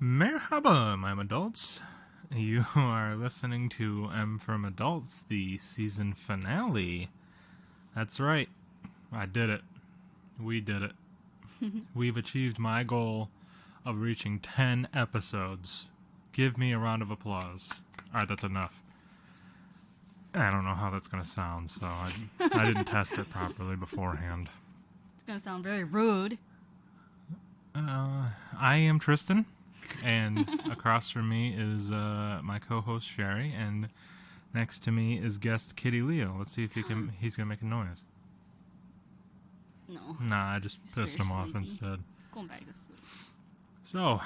Merhaba, my adults. You are listening to M from Adults, the season finale. That's right. I did it. We did it. We've achieved my goal of reaching 10 episodes. Give me a round of applause. Alright, that's enough. I don't know how that's going to sound, so I didn't test it properly beforehand. It's going to sound very rude. I am Tristen, and across from me is my co-host Sheri, and next to me is guest Kitty Leo. Let's see if he's going to make a noise. No. Nah, I just pissed him off instead. Going back to sleep. So,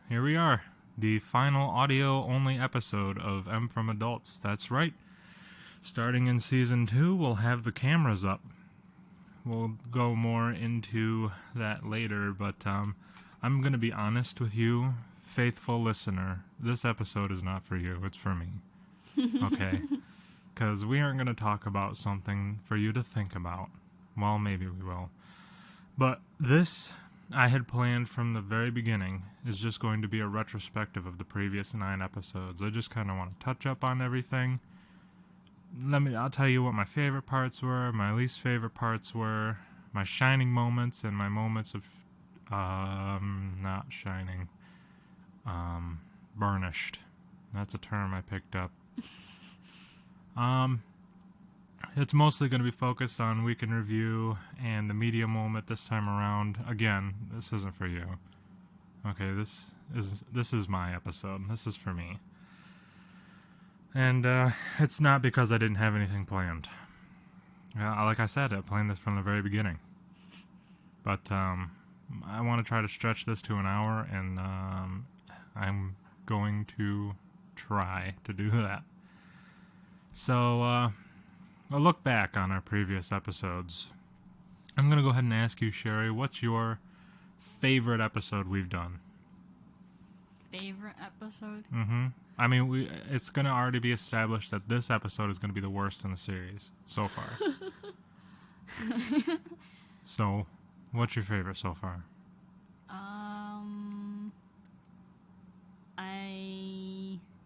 here we are. The final audio-only episode of M from Adults. That's right. Starting in Season 2, we'll have the cameras up. We'll go more into that later, but I'm going to be honest with you, faithful listener. This episode is not for you. It's for me. Okay? Because we aren't going to talk about something for you to think about. Well, maybe we will. But this, I had planned from the very beginning, is just going to be a retrospective of the previous 9 episodes. I just kind of want to touch up on everything. I'll tell you what my favorite parts were, my least favorite parts were, my shining moments, and my moments of, not shining, burnished. That's a term I picked up. It's mostly going to be focused on Week in Review and the media moment this time around. Again, this isn't for you. Okay, this is my episode. This is for me. And it's not because I didn't have anything planned. Like I said, I planned this from the very beginning. But I want to try to stretch this to an hour, and I'm going to try to do that. So, a look back on our previous episodes. I'm going to go ahead and ask you, Sheri, what's your favorite episode we've done? Favorite episode? Mm-hmm. I mean, it's going to already be established that this episode is going to be the worst in the series so far. So, what's your favorite so far?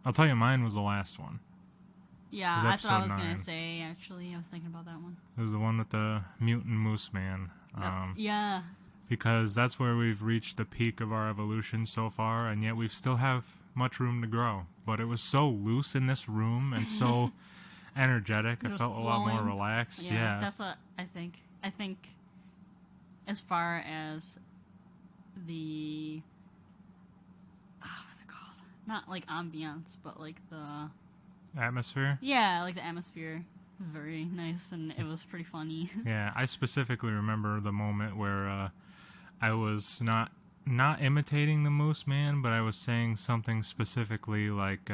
I'll tell you, mine was the last one. Yeah, that's what I was going to say, actually. I was thinking about that one. It was the one with the mutant moose man. Yeah. Because that's where we've reached the peak of our evolution so far, and yet we still have much room to grow. But it was so loose in this room and so energetic. I felt flowing. A lot more relaxed. Yeah, that's what I think. I think as far as the... what's it called? Not like ambiance, but like the... Atmosphere? Yeah, like the atmosphere. Very nice, and it was pretty funny. Yeah, I specifically remember the moment where I was not imitating the Moose Man, but I was saying something specifically like,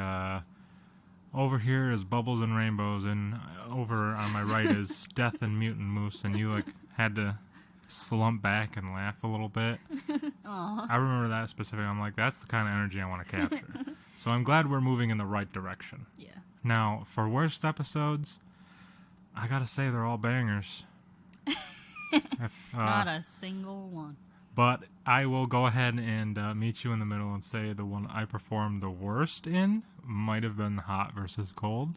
over here is Bubbles and Rainbows, and over on my right is Death and Mutant Moose, and you had to slump back and laugh a little bit. Aww. I remember that specifically. I'm like, that's the kind of energy I want to capture. So I'm glad we're moving in the right direction. Yeah. Now, for worst episodes, I gotta say they're all bangers. Not a single one. But I will go ahead and meet you in the middle and say the one I performed the worst in might have been Hot versus Cold.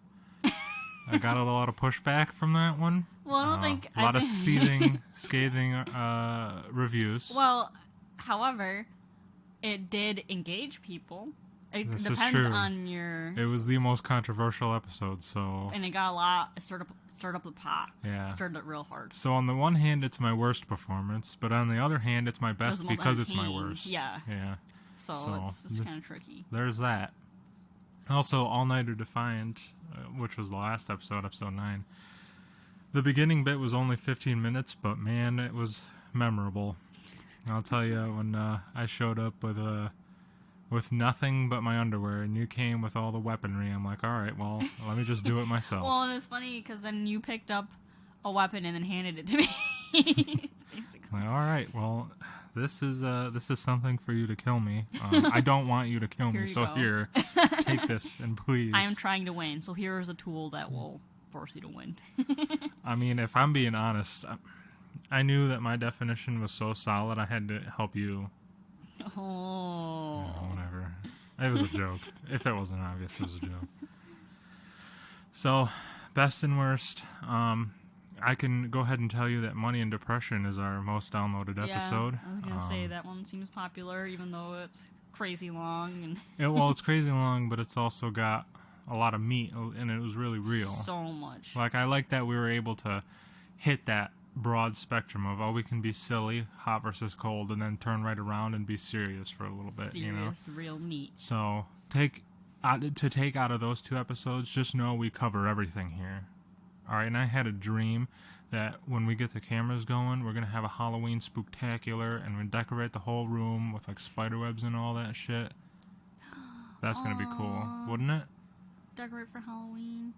I got a lot of pushback from that one. Well, I don't think... A lot of scathing reviews. Well, however, it did engage people. It this depends is true. on your... It was the most controversial episode, so... And it got a lot... It stirred up the pot. Yeah. Stirred it real hard. So on the one hand, it's my worst performance, but on the other hand, it's my best because it's my worst. Yeah. Yeah. So it's kind of tricky. There's that. Also, All Nighter Defiant, which was the last episode 9. The beginning bit was only 15 minutes, but man, it was memorable. I'll tell you, when I showed up with nothing but my underwear, and you came with all the weaponry, I'm like, all right, well, let me just do it myself. Well, and it's funny because then you picked up a weapon and then handed it to me. Basically. Like, all right, well, this is something for you to kill me. I don't want you to kill me, so here, take this and please. I am trying to win, so here is a tool that will force you to win. I mean, if I'm being honest, I knew that my definition was so solid, I had to help you Oh. Yeah, whatever. It was a joke. If it wasn't obvious, it was a joke. So, best and worst. I can go ahead and tell you that Money and Depression is our most downloaded episode. I was going to say that one seems popular, even though it's crazy long. It's crazy long, but it's also got a lot of meat, and it was really real. So much. Like, I like that we were able to hit that broad spectrum of, we can be silly, hot versus cold, and then turn right around and be serious for a little bit, Serious, real meat. So, take out of those 2 episodes, just know we cover everything here. Alright, and I had a dream that when we get the cameras going, we're going to have a Halloween spooktacular, and we decorate the whole room with, like, spiderwebs and all that shit. That's going to be cool, wouldn't it? Decorate for Halloween.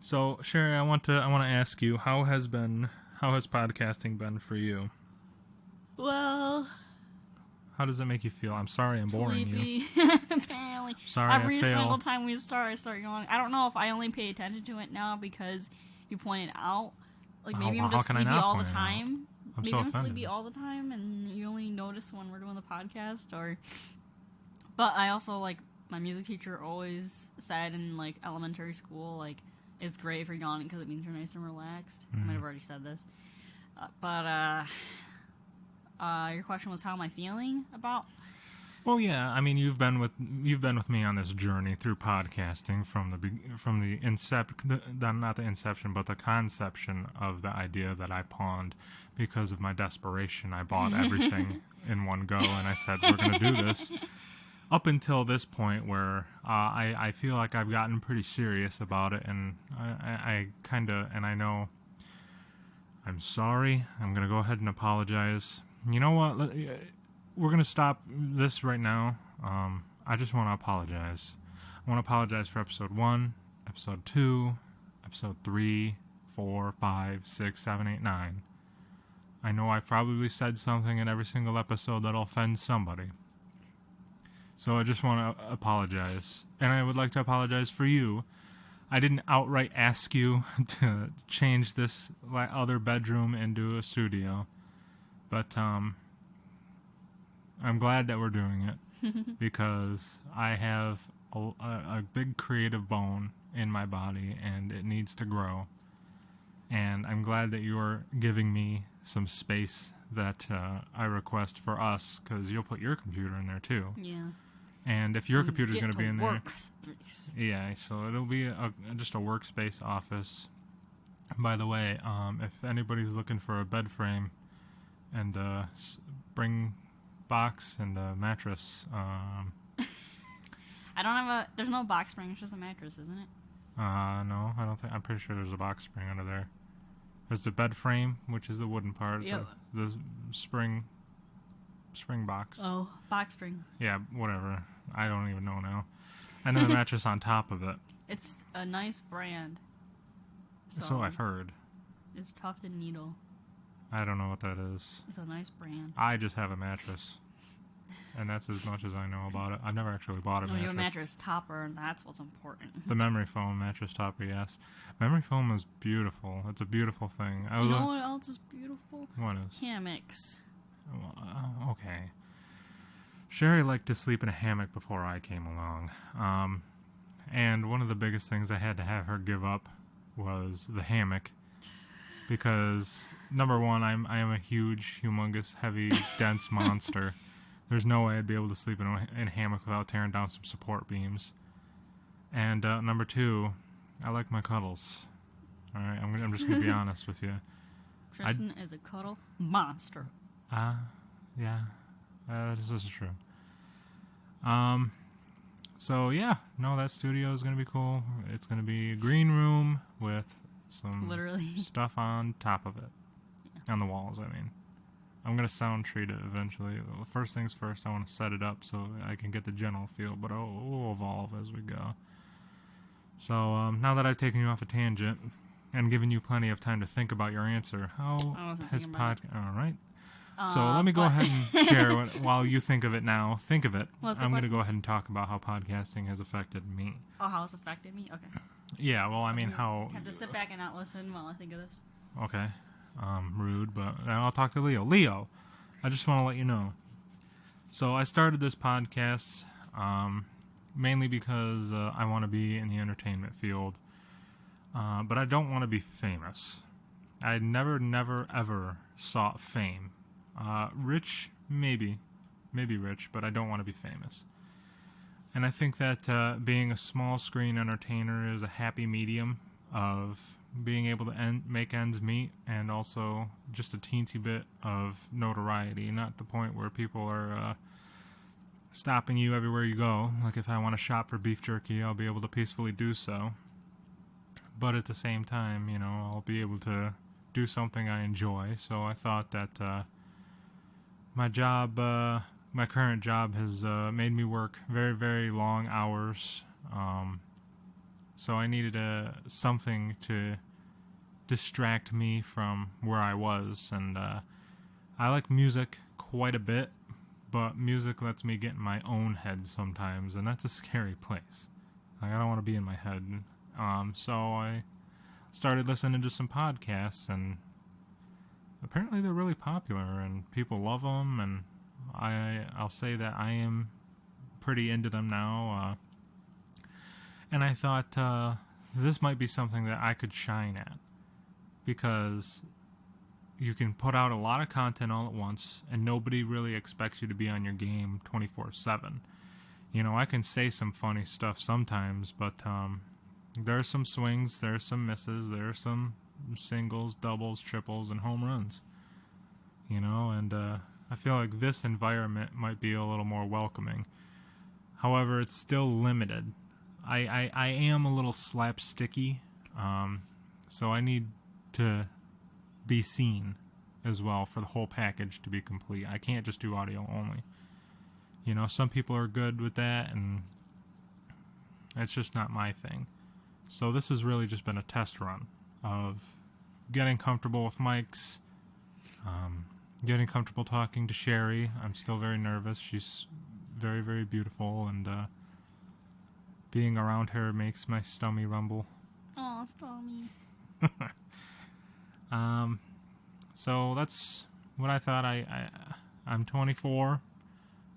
So, Sheri, I want to ask you, how has podcasting been for you? Well, how does it make you feel? I'm sorry I'm boring you. Apparently. Sorry, Every I fail. single time we start, I start going. I don't know if I only pay attention to it now because you pointed out. Like, maybe I'm just sleepy all the time. Maybe I'm sleepy all the time, and you only notice when we're doing the podcast. But I also, like, my music teacher always said in, like, elementary school, like, it's great if you're yawning because it means you're nice and relaxed. I might have already said this. Your question was, how am I feeling about? Well, yeah. I mean, you've been with me on this journey through podcasting from the not the inception, but the conception of the idea that I pawned because of my desperation. I bought everything in one go, and I said, we're going to do this. Up until this point where I feel like I've gotten pretty serious about it, and I know I'm sorry. I'm going to go ahead and apologize. You know what? We're going to stop this right now. I just want to apologize. I want to apologize for episode 1, episode 2, episode 3, 4, 5, 6, 7, 8, 9. I know I've probably said something in every single episode that'll offend somebody. So I just want to apologize. And I would like to apologize for you. I didn't outright ask you to change this other bedroom into a studio. But I'm glad that we're doing it because I have a big creative bone in my body and it needs to grow. And I'm glad that you're giving me some space that I request for us, because you'll put your computer in there too. Yeah. And if your computer's going to be in there, space. Yeah, so it'll be just a workspace office. By the way, if anybody's looking for a bed frame and spring box and a mattress, I don't have there's no box spring, it's just a mattress, isn't it? no, I don't think. I'm pretty sure there's a box spring under there. There's the bed frame, which is the wooden part. Yep. The spring box. Oh, box spring. Yeah, whatever. I don't even know now. And then the mattress on top of it. It's a nice brand. So I've heard. It's Tufted Needle. I don't know what that is. It's a nice brand. I just have a mattress. And that's as much as I know about it. I've never actually bought a mattress. No, you're a mattress topper, and that's what's important. The memory foam mattress topper, yes. Memory foam is beautiful. It's a beautiful thing. You know what else is beautiful? What is? Hammocks. Okay. Sheri liked to sleep in a hammock before I came along. And one of the biggest things I had to have her give up was the hammock. Because, number one, I am a huge, humongous, heavy, dense monster. There's no way I'd be able to sleep in a hammock without tearing down some support beams. And number two, I like my cuddles. All right, I'm just gonna be honest with you. Tristen is a cuddle monster. Yeah, this is true. So yeah, no, that studio is gonna be cool. It's gonna be a green room with some stuff on top of it, on the walls. I mean. I'm going to sound treat it eventually. First things first, I want to set it up so I can get the general feel, but we'll evolve as we go. So, now that I've taken you off a tangent and given you plenty of time to think about your answer, how has podcast... All right. So let me go ahead and share while you think of it now. Think of it. I'm going to go ahead and talk about how podcasting has affected me. Oh, how it's affected me? Okay. Yeah, well, I mean, how... I have to sit back and not listen while I think of this. Okay. rude, but I'll talk to Leo. Leo, I just want to let you know. So I started this podcast mainly because I want to be in the entertainment field, but I don't want to be famous. I never, ever sought fame. Rich, maybe rich, but I don't want to be famous. And I think that being a small screen entertainer is a happy medium of being able to make ends meet and also just a teensy bit of notoriety, not the point where people are stopping you everywhere you go. Like if I want to shop for beef jerky, I'll be able to peacefully do so. But at the same time, I'll be able to do something I enjoy. So I thought that my current job has made me work very, very long hours. So I needed something to distract me from where I was. And I like music quite a bit, but music lets me get in my own head sometimes, and that's a scary place. Like, I don't want to be in my head. So I started listening to some podcasts, and apparently they're really popular, and people love them, and I'll say that I am pretty into them now. And I thought this might be something that I could shine at, because you can put out a lot of content all at once, and nobody really expects you to be on your game 24/7. I can say some funny stuff sometimes, but there are some swings, there are some misses, there are some singles, doubles, triples, and home runs. And I feel like this environment might be a little more welcoming. However, it's still limited. I am a little slapsticky, so I need to be seen as well for the whole package to be complete. I can't just do audio only. Some people are good with that, and it's just not my thing. So this has really just been a test run of getting comfortable with mics, getting comfortable talking to Sheri. I'm still very nervous. She's very, very beautiful, and being around her makes my stomach rumble. Aw, stomach. So that's what I thought. I'm 24.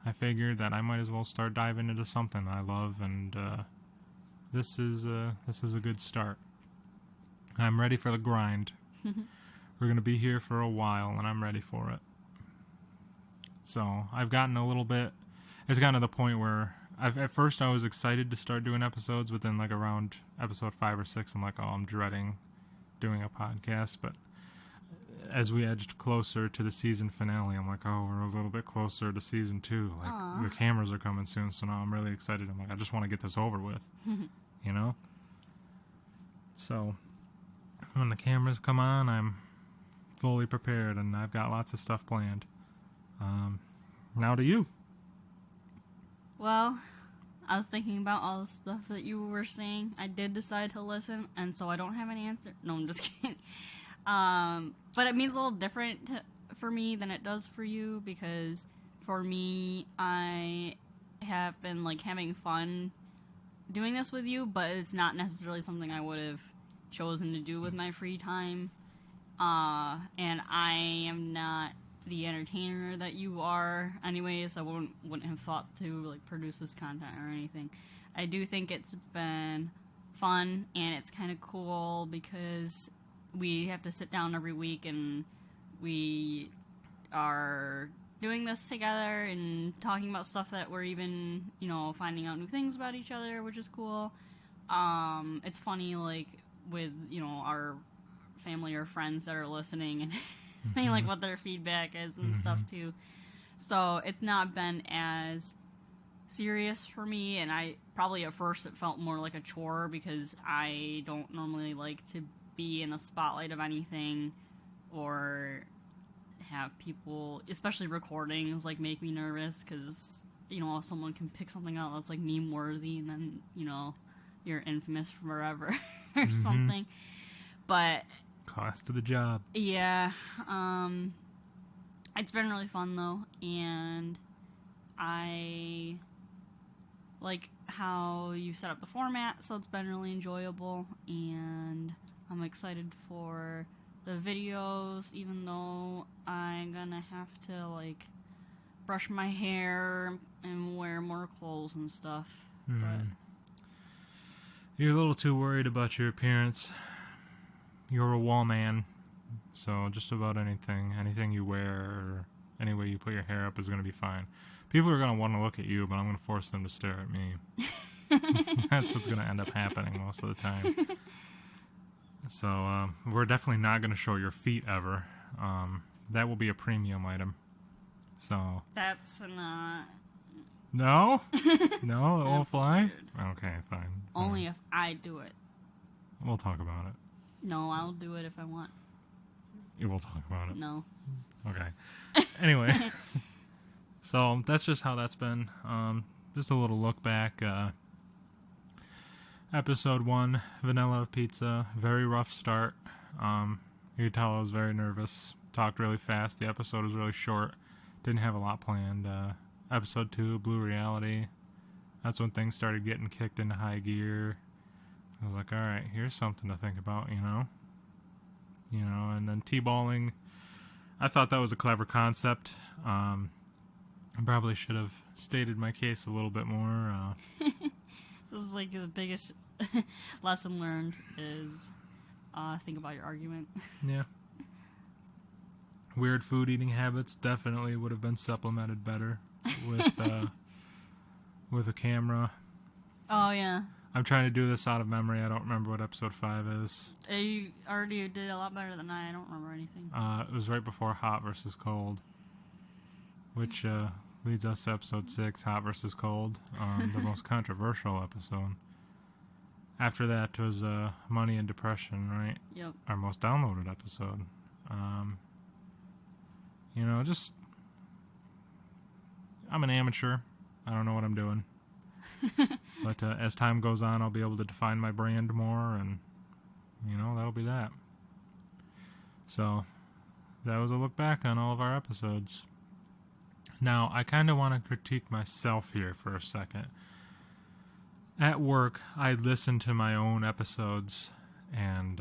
I figured that I might as well start diving into something I love, and this is a good start. I'm ready for the grind. We're gonna be here for a while, and I'm ready for it. So I've gotten a little bit. It's gotten to the point where at first I was excited to start doing episodes, but then like around episode 5 or 6, I'm like, oh, I'm dreading doing a podcast. But as we edged closer to the season finale, I'm like, oh, we're a little bit closer to season 2. Like, Aww. The cameras are coming soon, so now I'm really excited. I'm like, I just want to get this over with, So when the cameras come on, I'm fully prepared, and I've got lots of stuff planned. Now to you. Well, I was thinking about all the stuff that you were saying. I did decide to listen, and so I don't have an answer. No, I'm just kidding. But it means a little different for me than it does for you, because for me, I have been like having fun doing this with you, but it's not necessarily something I would have chosen to do with my free time. And I am not the entertainer that you are anyways. I wouldn't have thought to like produce this content or anything. I do think it's been fun, and it's kind of cool because we have to sit down every week and we are doing this together and talking about stuff that we're even, finding out new things about each other, which is cool. It's funny, like, with, our family or friends that are listening and saying, like, what their feedback is and stuff, too. So it's not been as serious for me, and I probably at first it felt more like a chore because I don't normally like to be in the spotlight of anything or have people, especially recordings, like, make me nervous because, someone can pick something out that's, like, meme-worthy, and then, you're infamous forever or something. But cost of the job. Yeah. It's been really fun, though, and I like how you set up the format, so it's been really enjoyable, and I'm excited for the videos, even though I'm gonna have to, like, brush my hair and wear more clothes and stuff. But you're a little too worried about your appearance. You're a wall man, so just about anything you wear or any way you put your hair up is going to be fine. People are going to want to look at you, but I'm going to force them to stare at me. That's what's going to end up happening most of the time. So we're definitely not going to show your feet ever. That will be a premium item. So that's not... No? No, it won't fly? Weird. Okay, fine. Only if I do it. We'll talk about it. No, I'll do it if I want. You will talk about it? No. Okay. Anyway. So, that's just how that's been. Just a little look back. Episode 1, Vanilla Pizza. Very rough start. You could tell I was very nervous. Talked really fast. The episode was really short. Didn't have a lot planned. Episode 2, Blue Reality. That's when things started getting kicked into high gear. I was like, alright, here's something to think about, you know? And then T-balling. I thought that was a clever concept. I probably should have stated my case a little bit more. This is like the biggest lesson learned is think about your argument. Yeah. Weird food eating habits definitely would have been supplemented better with a camera. Oh, yeah. I'm trying to do this out of memory. I don't remember what episode 5 is. You already did a lot better than I. I don't remember anything. It was right before Hot versus Cold, which leads us to episode 6, Hot versus Cold, the most controversial episode. After that was Money and Depression, right? Yep. Our most downloaded episode. Just... I'm an amateur. I don't know what I'm doing. But as time goes on, I'll be able to define my brand more, and, that'll be that. So, that was a look back on all of our episodes. Now, I kind of want to critique myself here for a second. At work, I listen to my own episodes and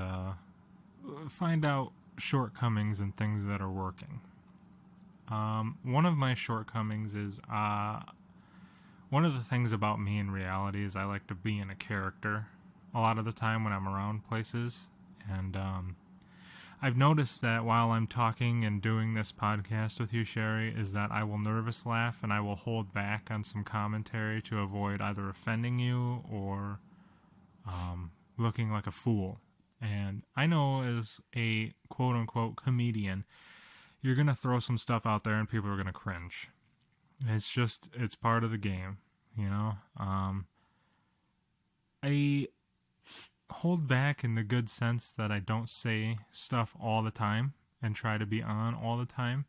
find out shortcomings and things that are working. One of my shortcomings is one of the things about me in reality is I like to be in a character a lot of the time when I'm around places, and I've noticed that while I'm talking and doing this podcast with you, Sheri, is that I will nervous laugh and I will hold back on some commentary to avoid either offending you or looking like a fool. And I know as a quote-unquote comedian, you're going to throw some stuff out there and people are going to cringe. It's part of the game, I hold back in the good sense that I don't say stuff all the time and try to be on all the time.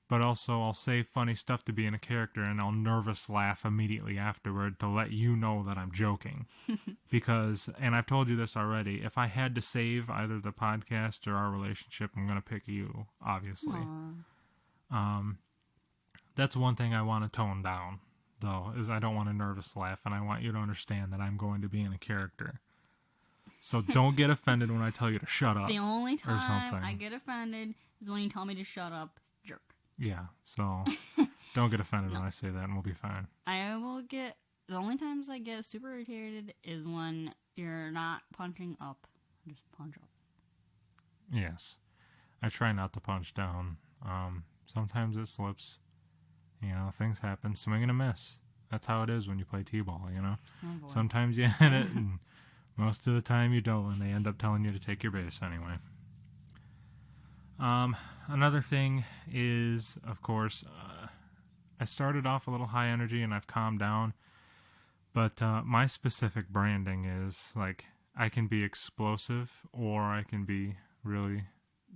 But also I'll say funny stuff to be in a character and I'll nervous laugh immediately afterward to let you know that I'm joking. Because, and I've told you this already, if I had to save either the podcast or our relationship, I'm going to pick you, obviously. That's one thing I want to tone down, though, is I don't want to nervous laugh, and I want you to understand that I'm going to be in a character. So don't get offended when I tell you to shut up. The only time I get offended is when you tell me to shut up, jerk. Yeah, so don't get offended when I say that, and we'll be fine. The only times I get super irritated is when you're not punching up. Just punch up. Yes. I try not to punch down. Sometimes it slips. Things happen. Swing and a miss. That's how it is when you play t-ball, Oh, Sometimes you hit it, and most of the time you don't, and they end up telling you to take your base anyway. Another thing is, of course, I started off a little high energy, and I've calmed down, but my specific branding is, I can be explosive, or I can be really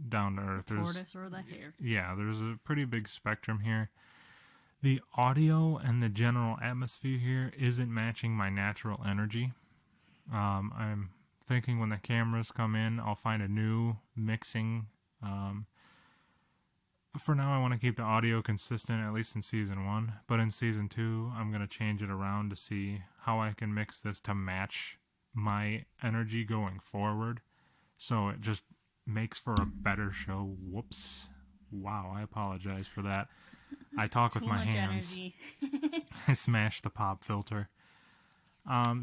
down to earth. The tortoise or the hare. Yeah, there's a pretty big spectrum here. The audio and the general atmosphere here isn't matching my natural energy. I'm thinking when the cameras come in, I'll find a new mixing. For now, I want to keep the audio consistent, at least in Season 1. But in Season 2, I'm going to change it around to see how I can mix this to match my energy going forward. So it just makes for a better show. Whoops. Wow, I apologize for that. I talk with my hands. I smash the pop filter.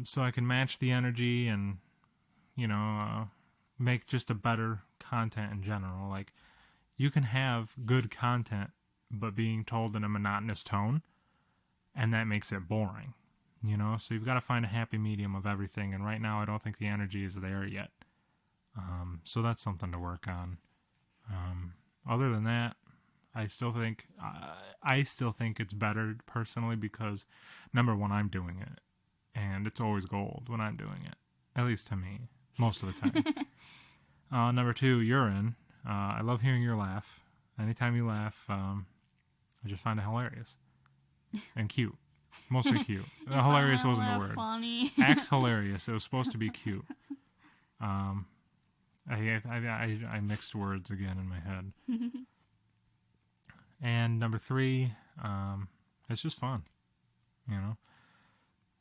So I can match the energy and, make just a better content in general. Like, you can have good content, but being told in a monotonous tone, and that makes it boring. So you've got to find a happy medium of everything, and right now I don't think the energy is there yet. So that's something to work on. Other than that, I still think it's better personally because, number one, I'm doing it, and it's always gold when I'm doing it, at least to me, most of the time. Number two, you're in. I love hearing your laugh. Anytime you laugh, I just find it hilarious and cute. Mostly cute. Hilarious wasn't the word. Funny. Act's hilarious. It was supposed to be cute. I mixed words again in my head. And number three, it's just fun,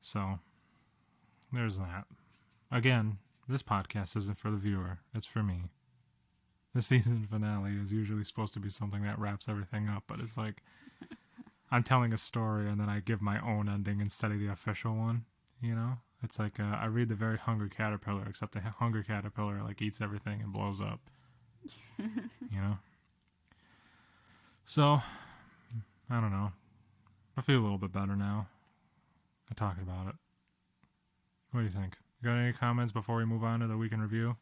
So, there's that. Again, this podcast isn't for the viewer. It's for me. The season finale is usually supposed to be something that wraps everything up, but it's like I'm telling a story and then I give my own ending instead of the official one, It's like I read The Very Hungry Caterpillar, except the hungry caterpillar eats everything and blows up, So, I don't know. I feel a little bit better now. I'm talking about it. What do you think? You got any comments before we move on to the week in review?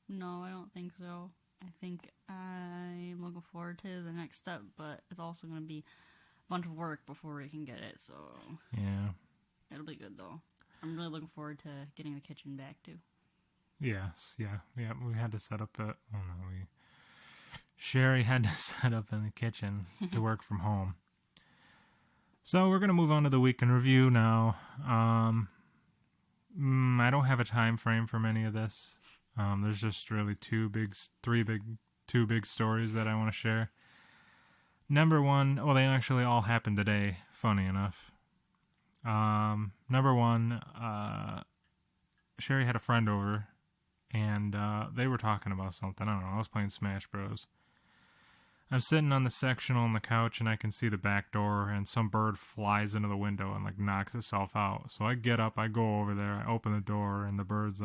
No, I don't think so. I think I'm looking forward to the next step, but it's also going to be a bunch of work before we can get it, so... Yeah. It'll be good, though. I'm really looking forward to getting the kitchen back, too. Yes, yeah. We had to set up Sheri had to set up in the kitchen to work from home. So we're going to move on to the week in review now. I don't have a time frame for any of this. There's just really two big stories that I want to share. Number one, well, they actually all happened today, funny enough. Number one, Sheri had a friend over, and they were talking about something. I don't know, I was playing Smash Bros. I'm sitting on the sectional on the couch, and I can see the back door, and some bird flies into the window and knocks itself out. So I get up, I go over there, I open the door, and the bird's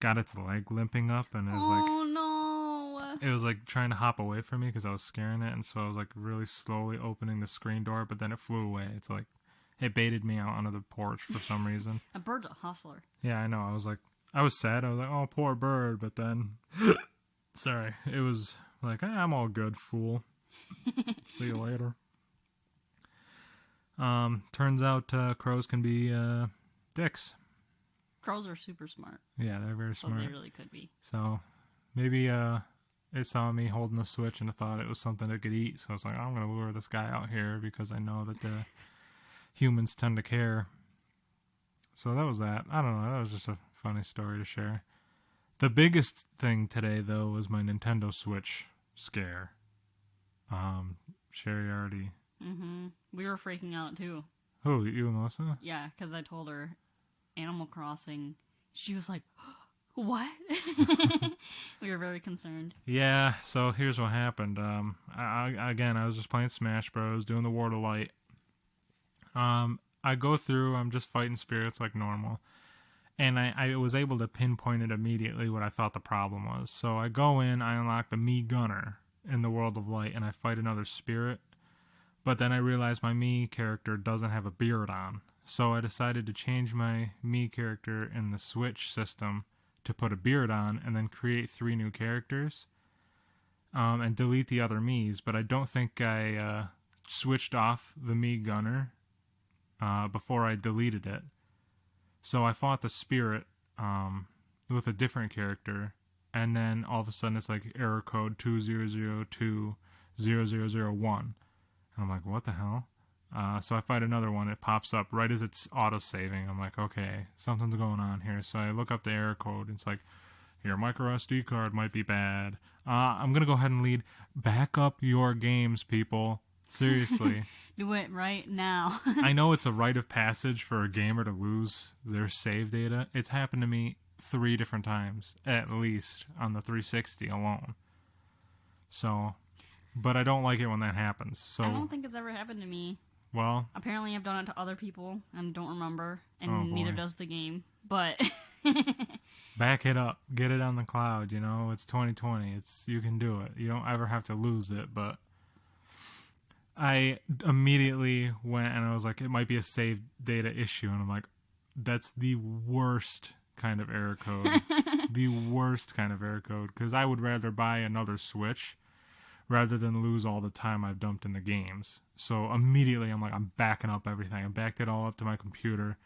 got its leg limping up, and it was oh no! It was trying to hop away from me because I was scaring it, and so I was really slowly opening the screen door, but then it flew away. It's it baited me out onto the porch for some reason. A bird's a hustler. Yeah, I know. I was sad. I was oh, poor bird, but then, sorry, it was I'm all good, fool. See you later. Turns out crows can be dicks. Crows are super smart. Yeah, they're very smart. So they really could be. So maybe it saw me holding the switch and it thought it was something it could eat. So I was I'm going to lure this guy out here because I know that the humans tend to care. So that was that. I don't know. That was just a funny story to share. The biggest thing today, though, was my Nintendo Switch scare. Sheri already... Mm-hmm. We were freaking out, too. Who, you and Melissa? Yeah, because I told her Animal Crossing. She was like, what? We were very concerned. Yeah, so here's what happened. I was just playing Smash Bros, doing the War to Light. I go through, I'm just fighting spirits like normal. And I was able to pinpoint it immediately what I thought the problem was. So I go in, I unlock the Mii Gunner in the World of Light, and I fight another spirit. But then I realized my Mii character doesn't have a beard on. So I decided to change my Mii character in the Switch system to put a beard on, and then create 3 new characters. And delete the other Miis. But I don't think I switched off the Mii Gunner before I deleted it. So I fought the spirit with a different character, and then all of a sudden it's error code 20020001. And I'm like, what the hell? So I fight another one. It pops up right as it's auto-saving. I'm like, okay, something's going on here. So I look up the error code. It's your micro SD card might be bad. I'm going to go ahead and lead, back up your games, people. Seriously. Do it right now. I know it's a rite of passage for a gamer to lose their save data. It's happened to me 3 different times, at least, on the 360 alone. So, but I don't like it when that happens. So I don't think it's ever happened to me. Well, apparently I've done it to other people and don't remember, and neither does the game. But back it up, get it on the cloud. You know, it's 2020. You can do it. You don't ever have to lose it. But I immediately went and I was like, it might be a save data issue, and I'm like, that's the worst kind of error code. The worst kind of error code, because I would rather buy another Switch rather than lose all the time I've dumped in the games. So immediately I'm like, I'm backing up everything. I backed it all up to my computer.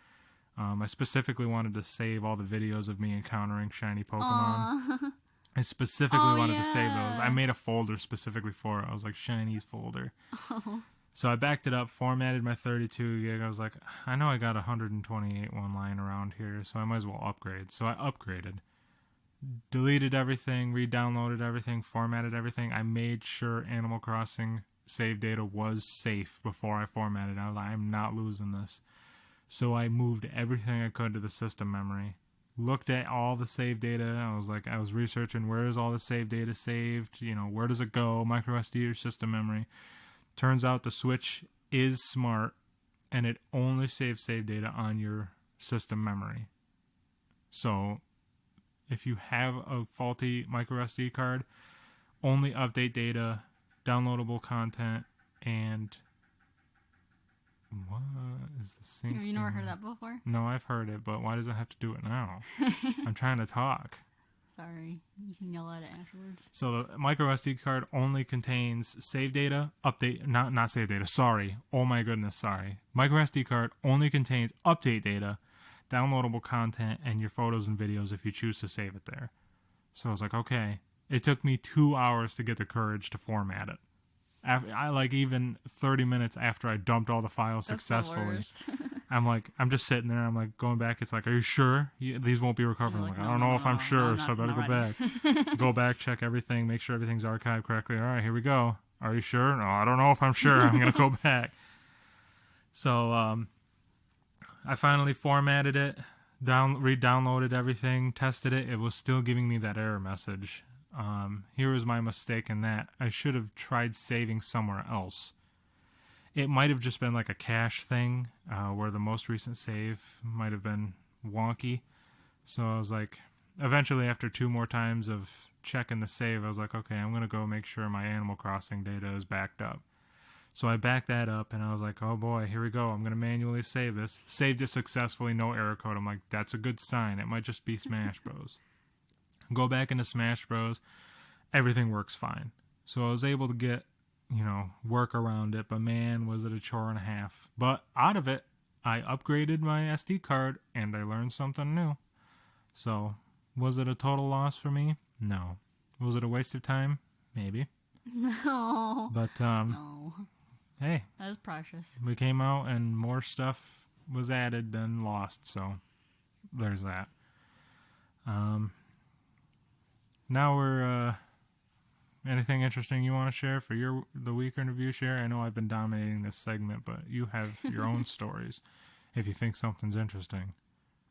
I specifically wanted to save all the videos of me encountering shiny Pokemon. Aww. I specifically wanted to save those. I made a folder specifically for it. I was like, Shinies folder. Oh. So I backed it up, formatted my 32 gig. I was like, I know I got 128 one lying around here, so I might as well upgrade. So I upgraded. Deleted everything, re-downloaded everything, formatted everything. I made sure Animal Crossing save data was safe before I formatted. I was like, I'm not losing this. So I moved everything I could to the system memory. Looked at all the save data. I was researching, where is all the save data saved? You know, where does it go? Micro SD or system memory? Turns out the Switch is smart, and it only saves save data on your system memory. So if you have a faulty micro SD card, only update data, downloadable content, and what is the sync? Have you never heard that before? No, I've heard it, but why does it have to do it now? I'm trying to talk. Sorry, you can yell at it afterwards. So the micro SD card only contains save data, update, not save data, sorry. Oh my goodness, sorry. Micro SD card only contains update data, downloadable content, and your photos and videos if you choose to save it there. So I was like, okay. It took me 2 hours to get the courage to format it. I like even 30 minutes after I dumped all the files successfully. I'm just sitting there. I'm like going back. It's like, are you sure these won't be recovered? I'm like, I don't know if I'm sure, so I better go back. Go back, check everything, make sure everything's archived correctly. All right, here we go. Are you sure? No, I don't know if I'm sure. I'm gonna go back. So I finally formatted it, re-downloaded everything, tested it. It was still giving me that error message. Here was my mistake in that. I should have tried saving somewhere else. It might have just been like a cache thing, where the most recent save might have been wonky. So I was like, eventually after 2 more times of checking the save, I was like, okay, I'm going to go make sure my Animal Crossing data is backed up. So I backed that up, and I was like, oh boy, here we go. I'm going to manually save this. Saved it successfully, no error code. I'm like, that's a good sign. It might just be Smash Bros. Go back into Smash Bros. Everything works fine. So I was able to get, work around it, but man, was it a chore and a half. But out of it, I upgraded my SD card, and I learned something new. So, was it a total loss for me? No. Was it a waste of time? Maybe. No. But, no. Hey. That is precious. We came out, and more stuff was added than lost, so there's that. Now we're, anything interesting you want to share for the week in review, Share? I know I've been dominating this segment, but you have your own stories if you think something's interesting.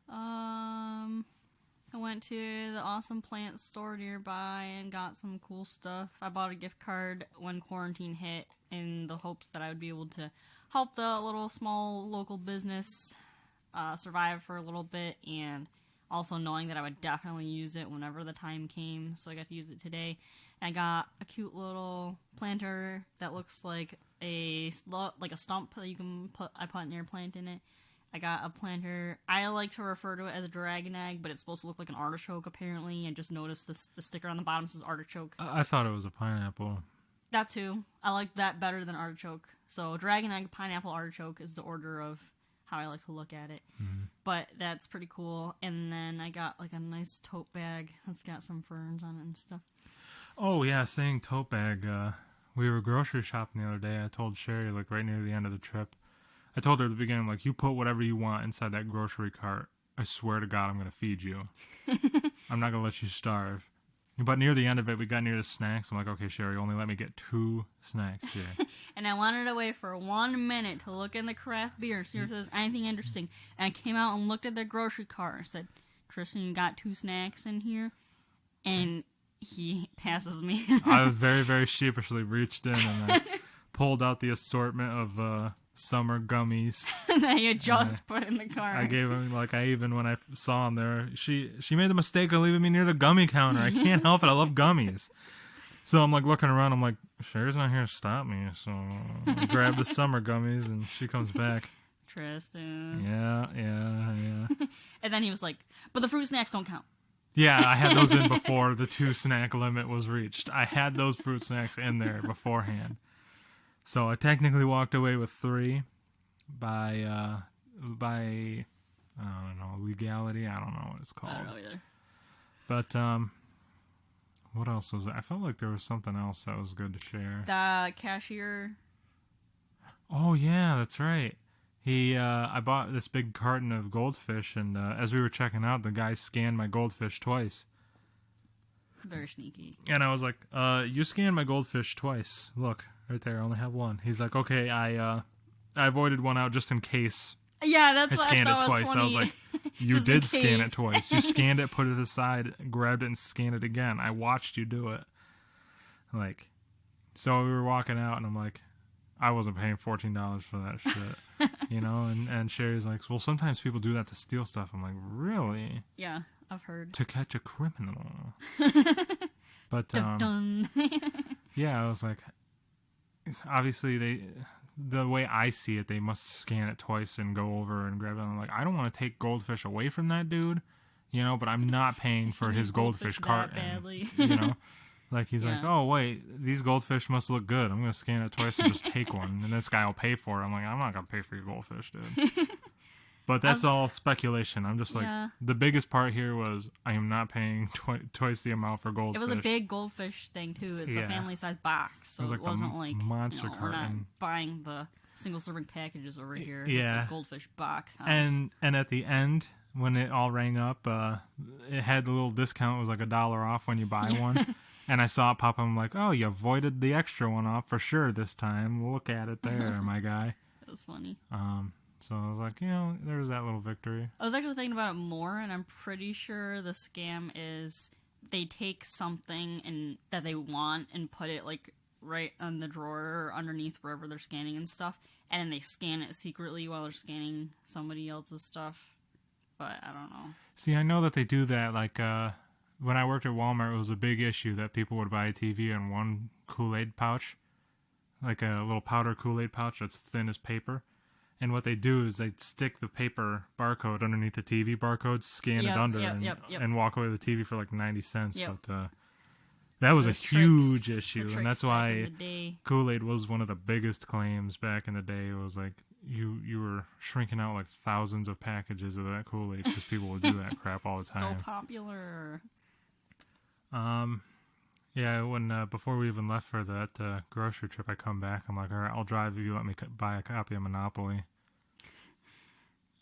I went to the Awesome Plant store nearby and got some cool stuff. I bought a gift card when quarantine hit in the hopes that I would be able to help the little small local business survive for a little bit, and also knowing that I would definitely use it whenever the time came, so I got to use it today. And I got a cute little planter that looks like a stump that you can put. I put your plant in it. I got a planter. I like to refer to it as a dragon egg, but it's supposed to look like an artichoke apparently. And just noticed the sticker on the bottom says artichoke. I thought it was a pineapple. That too. I like that better than artichoke. So dragon egg, pineapple, artichoke is the order of how I like to look at it. Mm-hmm. But that's pretty cool. And then I got like a nice tote bag that's got some ferns on it and stuff. Oh yeah, saying tote bag, we were grocery shopping the other day. I told Sheri, like right near the end of the trip, I told her at the beginning, like, you put whatever you want inside that grocery cart. I swear to God, I'm going to feed you. I'm not going to let you starve. But near the end of it, we got near the snacks. I'm like, okay, Sheri, only let me get 2 snacks here. And I wanted to wait for 1 minute to look in the craft beer and see if there's anything interesting. And I came out and looked at their grocery cart and said, Tristen got 2 snacks in here, and he passes me. I was very, very sheepishly reached in, and I pulled out the assortment of summer gummies that you just put in the car. I gave him, when I saw him there, she made the mistake of leaving me near the gummy counter. I can't help it. I love gummies. So I'm looking around. I'm like, Sheri's not here to stop me. So I grab the summer gummies, and she comes back. Tristen. Yeah. And then he was like, but the fruit snacks don't count. Yeah, I had those in before the 2 snack limit was reached. I had those fruit snacks in there beforehand. So I technically walked away with 3 by I don't know, legality. I don't know what it's called. I don't know either. But what else was it? I felt like there was something else that was good to share. The cashier. Oh yeah, that's right. I bought this big carton of goldfish, and as we were checking out, the guy scanned my goldfish twice. Very sneaky. And I was like, you scanned my goldfish twice. Look, right there, I only have 1. He's like, okay, I avoided one out just in case. Yeah, that's what I scanned thought it twice. was funny. I was like, you did scan it twice. You scanned it, put it aside, grabbed it, and scanned it again. I watched you do it. So we were walking out, and I'm like, I wasn't paying $14 for that shit. And Sheri's like, well, sometimes people do that to steal stuff. I'm like, really? Yeah, I've heard. To catch a criminal. But, Dun. yeah, I was like, obviously the way I see it, they must scan it twice and go over and grab it. I'm like, I don't want to take goldfish away from that dude, but I'm not paying for his goldfish carton. Badly. He's like, oh, wait, these goldfish must look good. I'm going to scan it twice and just take one. And this guy will pay for it. I'm like, I'm not going to pay for your goldfish, dude. But that's all speculation. I'm just like, the biggest part here was I am not paying twice the amount for goldfish. It was a big goldfish thing, too. It's a family-sized box. So it wasn't like monster carton. We're not buying the single-serving packages over here. Yeah. It's a goldfish box house. And at the end, when it all rang up, it had a little discount. It was like $1 off when you buy one. And I saw it pop up. I'm like, oh, you avoided the extra one off for sure this time. Look at it there, my guy. It was funny. So I was like, there was that little victory. I was actually thinking about it more, and I'm pretty sure the scam is they take something that they want and put it right on the drawer or underneath wherever they're scanning and stuff, and then they scan it secretly while they're scanning somebody else's stuff. But I don't know. See, I know that they do that. When I worked at Walmart, it was a big issue that people would buy a TV in one Kool-Aid pouch, like a little powder Kool-Aid pouch that's thin as paper. And what they do is they stick the paper barcode underneath the TV barcode, scan it under, and walk away with the TV for 90 cents. Yep. But that was a huge issue, and that's why Kool-Aid was one of the biggest claims back in the day. It was like you were shrinking out thousands of packages of that Kool-Aid because people would do that crap all the time. So popular. Yeah, when before we even left for that grocery trip, I come back. I'm like, all right, I'll drive if you let me buy a copy of Monopoly.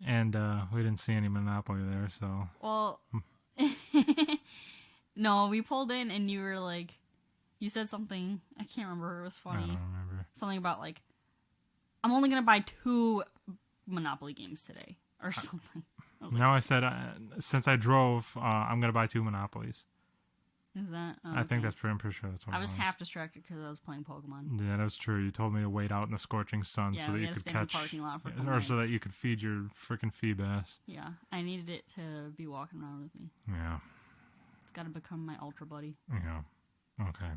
And we didn't see any Monopoly there, so. Well, no, we pulled in and you were like, you said something. I can't remember. It was funny. I don't remember. Something about I'm only gonna buy 2 Monopoly games today, or something. I said since I drove, I'm gonna buy 2 Monopolies. Is that? Oh, I think I'm pretty sure that's what I was half distracted because I was playing Pokemon. Yeah, that was true. You told me to wait out in the scorching sun so that you could catch, in the parking lot for or so that you could feed your freaking Feebas. Yeah, I needed it to be walking around with me. Yeah. It's got to become my ultra buddy. Yeah. Okay.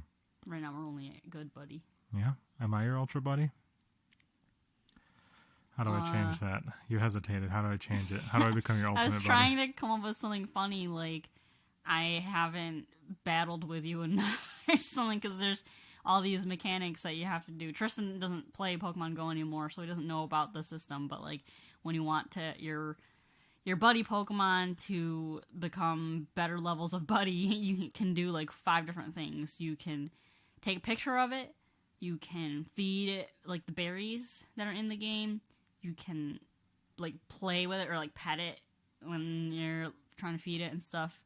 Right now we're only a good buddy. Yeah. Am I your ultra buddy? How do I change that? You hesitated. How do I change it? How do I become your ultimate buddy? I was trying to come up with something funny, I haven't battled with you and or something, because there's all these mechanics that you have to do. Tristen doesn't play Pokemon Go anymore, so he doesn't know about the system, but when you want to your buddy Pokemon to become better levels of buddy, you can do 5 different things. You can take a picture of it, you can feed it the berries that are in the game, you can play with it or pet it when you're trying to feed it and stuff.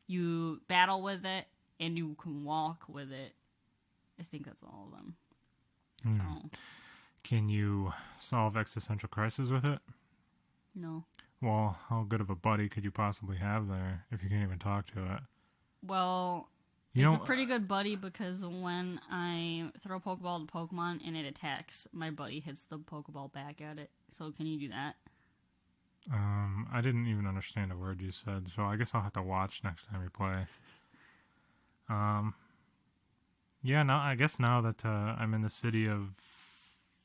You battle with it, and you can walk with it. I think that's all of them. So. Can you solve existential crisis with it? No. Well, how good of a buddy could you possibly have there if you can't even talk to it? Well, it's a pretty good buddy because when I throw a Pokeball to Pokemon and it attacks, my buddy hits the Pokeball back at it. So can you do that? I didn't even understand a word you said, so I guess I'll have to watch next time we play. Yeah, I guess now that I'm in the city of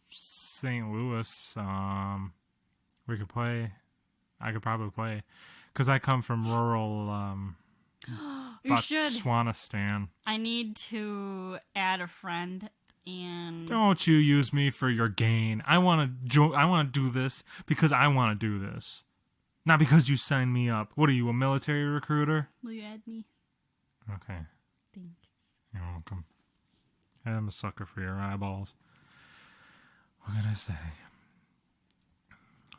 St. Louis, we could play. I could probably play, because I come from rural Botswanistan. I need to add a friend. And don't you use me for your gain. I want to do this because I want to do this. Not because you signed me up. What are you, a military recruiter? Will you add me? Okay. Thanks. You're welcome. I'm a sucker for your eyeballs. What can I say?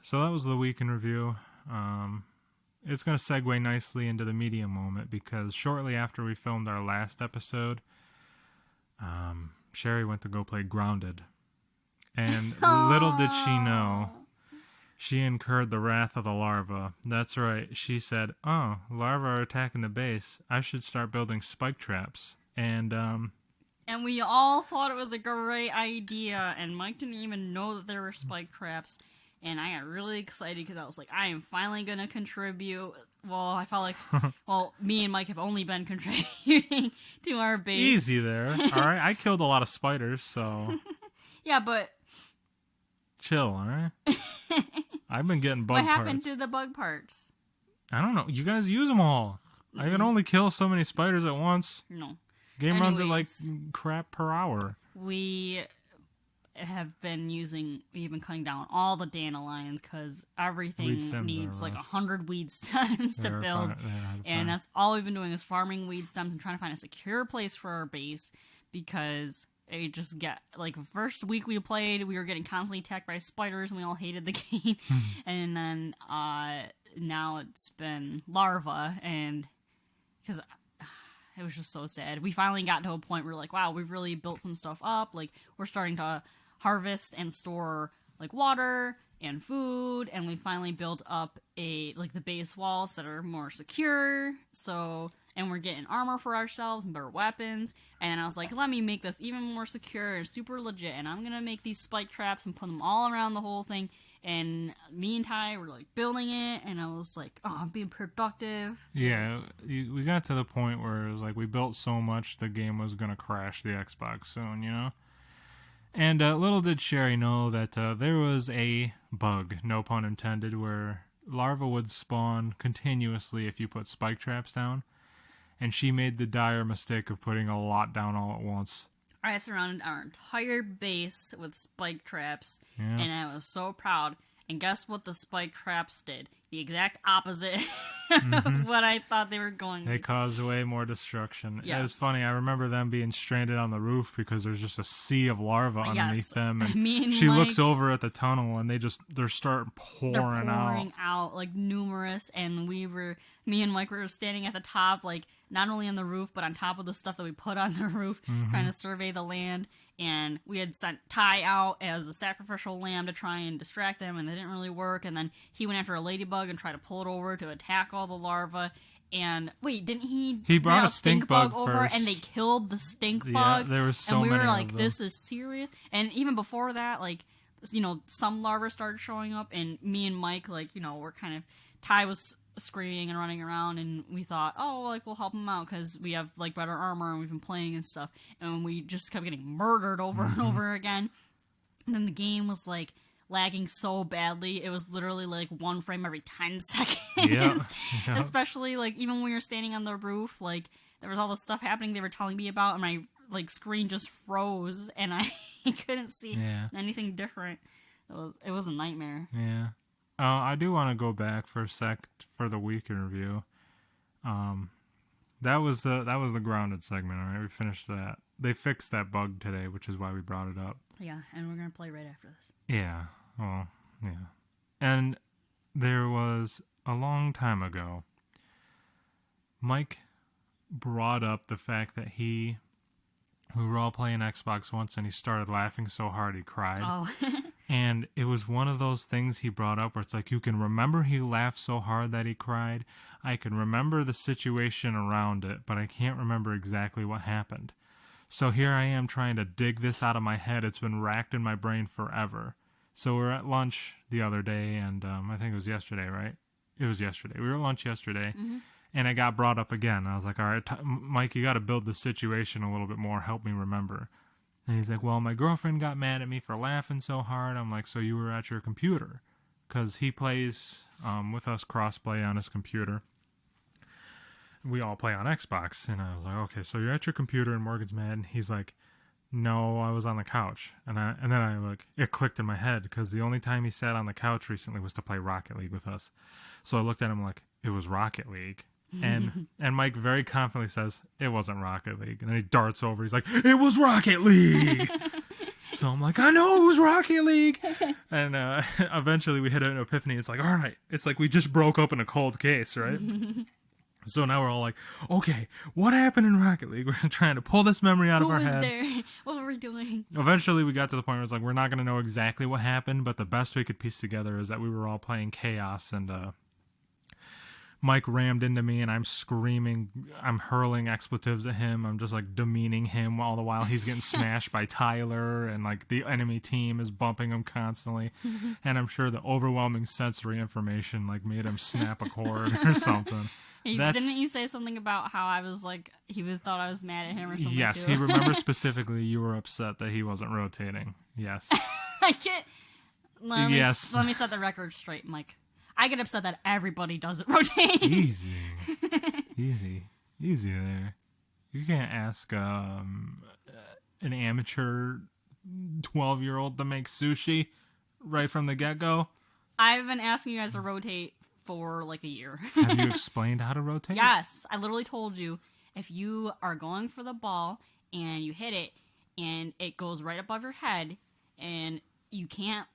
So that was the week in review. It's going to segue nicely into the media moment because shortly after we filmed our last episode, Sheri went to go play Grounded. And little did she know, she incurred the wrath of the larva. That's right. She said, "Oh, larvae are attacking the base. I should start building spike traps." And we all thought it was a great idea, and Mike didn't even know that there were spike traps. And I got really excited because I was like, I am finally going to contribute. Well, I felt like, me and Mike have only been contributing to our base. Easy there. All right. I killed a lot of spiders, so. Yeah, but. Chill, all right? I've been getting bug parts. What happened to the bug parts? I don't know. You guys use them all. I can only kill so many spiders at once. No. Game runs at like crap per hour. We've been cutting down all the dandelions because everything needs like 100 weed stems to build. And that's all we've been doing is farming weed stems and trying to find a secure place for our base because it just first week we played, we were getting constantly attacked by spiders and we all hated the game. And then now it's been larvae, and because it was just so sad. We finally got to a point where like, wow, we've really built some stuff up. Like we're starting to harvest and store like water and food, and we finally built up the base walls that are more secure. And we're getting armor for ourselves and better weapons. And I was like, let me make this even more secure and super legit. And I'm gonna make these spike traps and put them all around the whole thing. And me and Ty were like building it, and I was like, oh, I'm being productive. Yeah, we got to the point where it was like we built so much the game was gonna crash the Xbox soon, you know? And little did Sheri know that there was a bug, no pun intended, where larvae would spawn continuously if you put spike traps down. And she made the dire mistake of putting a lot down all at once. I surrounded our entire base with spike traps, and I was so proud. And guess what the spike traps did? The exact opposite of what I thought they were going to do. They caused way more destruction. Yes. It was funny. I remember them being stranded on the roof because there's just a sea of larvae underneath them. And she looks over at the tunnel, and they're starting pouring out like numerous. And me and Mike were standing at the top, like not only on the roof, but on top of the stuff that we put on the roof, trying to survey the land. And we had sent Ty out as a sacrificial lamb to try and distract them, and they didn't really work. And then he went after a ladybug and tried to pull it over to attack all the larvae. And wait, didn't he? He brought a stink bug over, first, and they killed the stink bug. Yeah, there was so many. And we were like, "This is serious." And even before that, like, some larvae started showing up, and me and Mike, we're kind of Ty was screaming and running around, and we thought, we'll help him out because we have like better armor and we've been playing and stuff, and we just kept getting murdered over and over again. And then the game was like lagging so badly, it was literally like one frame every 10 seconds. Yeah. Especially like even when we were standing on the roof, like there was all this stuff happening they were telling me about, and my like screen just froze and I couldn't see anything different. It was a nightmare. Yeah. I do want to go back for a sec for the week in review. That was the Grounded segment, all right? We finished that. They fixed that bug today, which is why we brought it up. Yeah, and we're going to play right after this. Yeah, well, yeah. And there was, a long time ago, Mike brought up the fact that we were all playing Xbox once, and he started laughing so hard he cried. Oh. And it was one of those things he brought up where it's like, you can remember he laughed so hard that he cried. I can remember the situation around it, but I can't remember exactly what happened. So here I am trying to dig this out of my head. It's been racked in my brain forever. So we were at lunch the other day, and I think it was yesterday, right? It was yesterday. We were at lunch yesterday, and it got brought up again. I was like, all right, Mike, you got to build the situation a little bit more. Help me remember. And he's like, well, my girlfriend got mad at me for laughing so hard. I'm like, so you were at your computer? Because he plays with us cross-play on his computer. We all play on Xbox. And I was like, okay, so you're at your computer and Morgan's mad. And he's like, no, I was on the couch. And then it clicked in my head because the only time he sat on the couch recently was to play Rocket League with us. So I looked at him like, it was Rocket League. And Mike very confidently says, it wasn't Rocket League. And then he darts over. He's like, it was Rocket League. So I'm like, I know it was Rocket League. And eventually we hit an epiphany. It's like, all right. It's like we just broke open a cold case, right? So now we're all like, okay, what happened in Rocket League? We're trying to pull this memory out of our head. Who was there? What were we doing? Eventually we got to the point where it's like, we're not going to know exactly what happened, but the best we could piece together is that we were all playing Chaos, and Mike rammed into me, and I'm screaming, I'm hurling expletives at him, I'm just like demeaning him all the while he's getting smashed by Tyler, and like the enemy team is bumping him constantly, and I'm sure the overwhelming sensory information like made him snap a cord or something. Didn't you say something about how I was like, thought I was mad at him or something? Yes, too? He remembers specifically you were upset that he wasn't rotating. Yes. I can't. Let me set the record straight, Mike. I get upset that everybody doesn't rotate. Easy there. You can't ask an amateur 12-year-old to make sushi right from the get-go. I've been asking you guys to rotate for like a year. Have you explained how to rotate? Yes, I literally told you if you are going for the ball and you hit it and it goes right above your head and you can't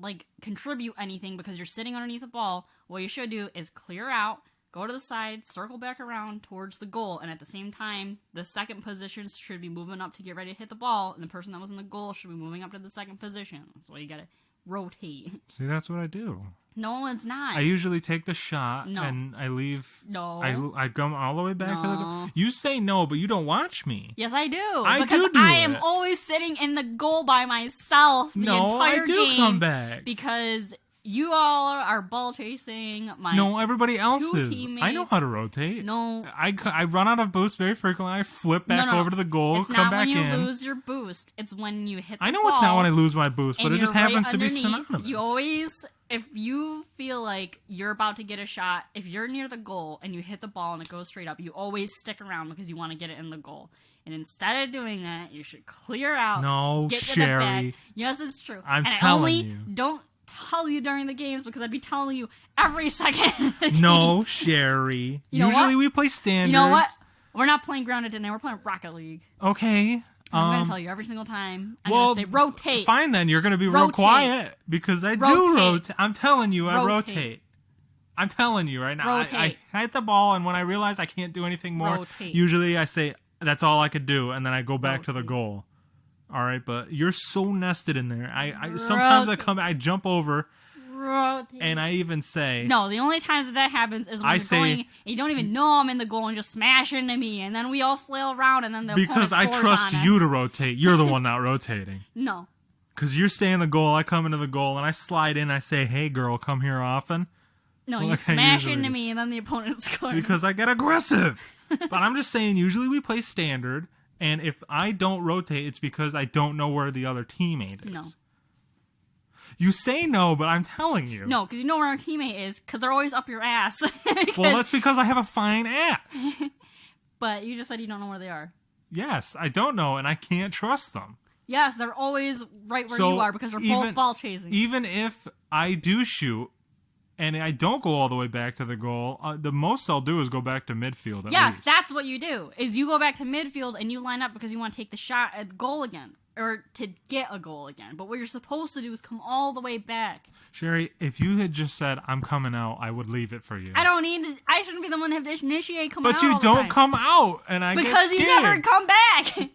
like contribute anything because you're sitting underneath the ball, what you should do is clear out, go to the side, circle back around towards the goal, and at the same time the second position should be moving up to get ready to hit the ball, and the person that was in the goal should be moving up to the second position. So you gotta rotate. See, that's what I do. No, it's not. I usually take the shot and I leave. No. I come all the way back to the goal. You say no, but you don't watch me. Yes, I do. I because do I am always sitting in the goal by myself the entire game. No, I do come back. Because you all are ball chasing my everybody else is. Teammates. I know how to rotate. No. I run out of boost very frequently. I flip back over to the goal, come back in. It's not when you lose your boost. It's when you hit the ball. I know it's not when I lose my boost, but it just happens to be synonymous. You always, if you feel like you're about to get a shot, if you're near the goal and you hit the ball and it goes straight up, you always stick around because you want to get it in the goal. And instead of doing that, you should clear out. No, get Sheri. To the bag. Yes, it's true. I'm telling you. Don't tell you during the games because I'd be telling you every second. No, Sheri. Usually we play standard. You know what? We're not playing grounded today. We're playing Rocket League. Okay. I'm going to tell you every single time. I'm going to say rotate. Fine then. You're going to be real quiet because I do rotate. I'm telling you, I rotate. I'm telling you right now. I hit the ball, and when I realize I can't do anything more, usually I say, that's all I could do, and then I go back to the goal. All right, but you're so nested in there. I sometimes I jump over, and I even say... No, the only times that happens is when you're going, and you don't even know I'm in the goal and just smash into me, and then we all flail around, and then the because I trust you to rotate. You're the one not rotating. No. Because you're staying in the goal, I come into the goal, and I slide in, I say, hey, girl, come here often. No, you smash into me, and then the opponent scores. Because I get aggressive. But I'm just saying, usually we play standard, and if I don't rotate, it's because I don't know where the other teammate is. No. You say no, but I'm telling you. No, because you know where our teammate is, because they're always up your ass. Well, that's because I have a fine ass. But you just said you don't know where they are. Yes, I don't know, and I can't trust them. Yes, they're always right where you are, because they're both ball chasing. Even if I do shoot, and I don't go all the way back to the goal, the most I'll do is go back to midfield at least. That's what you do, is you go back to midfield and you line up because you want to take the shot at goal again, or to get a goal again. But what you're supposed to do is come all the way back. Sheri, if you had just said, I'm coming out, I would leave it for you. I shouldn't be the one to have to initiate coming out But you don't come out, and I get scared. Because you never come back.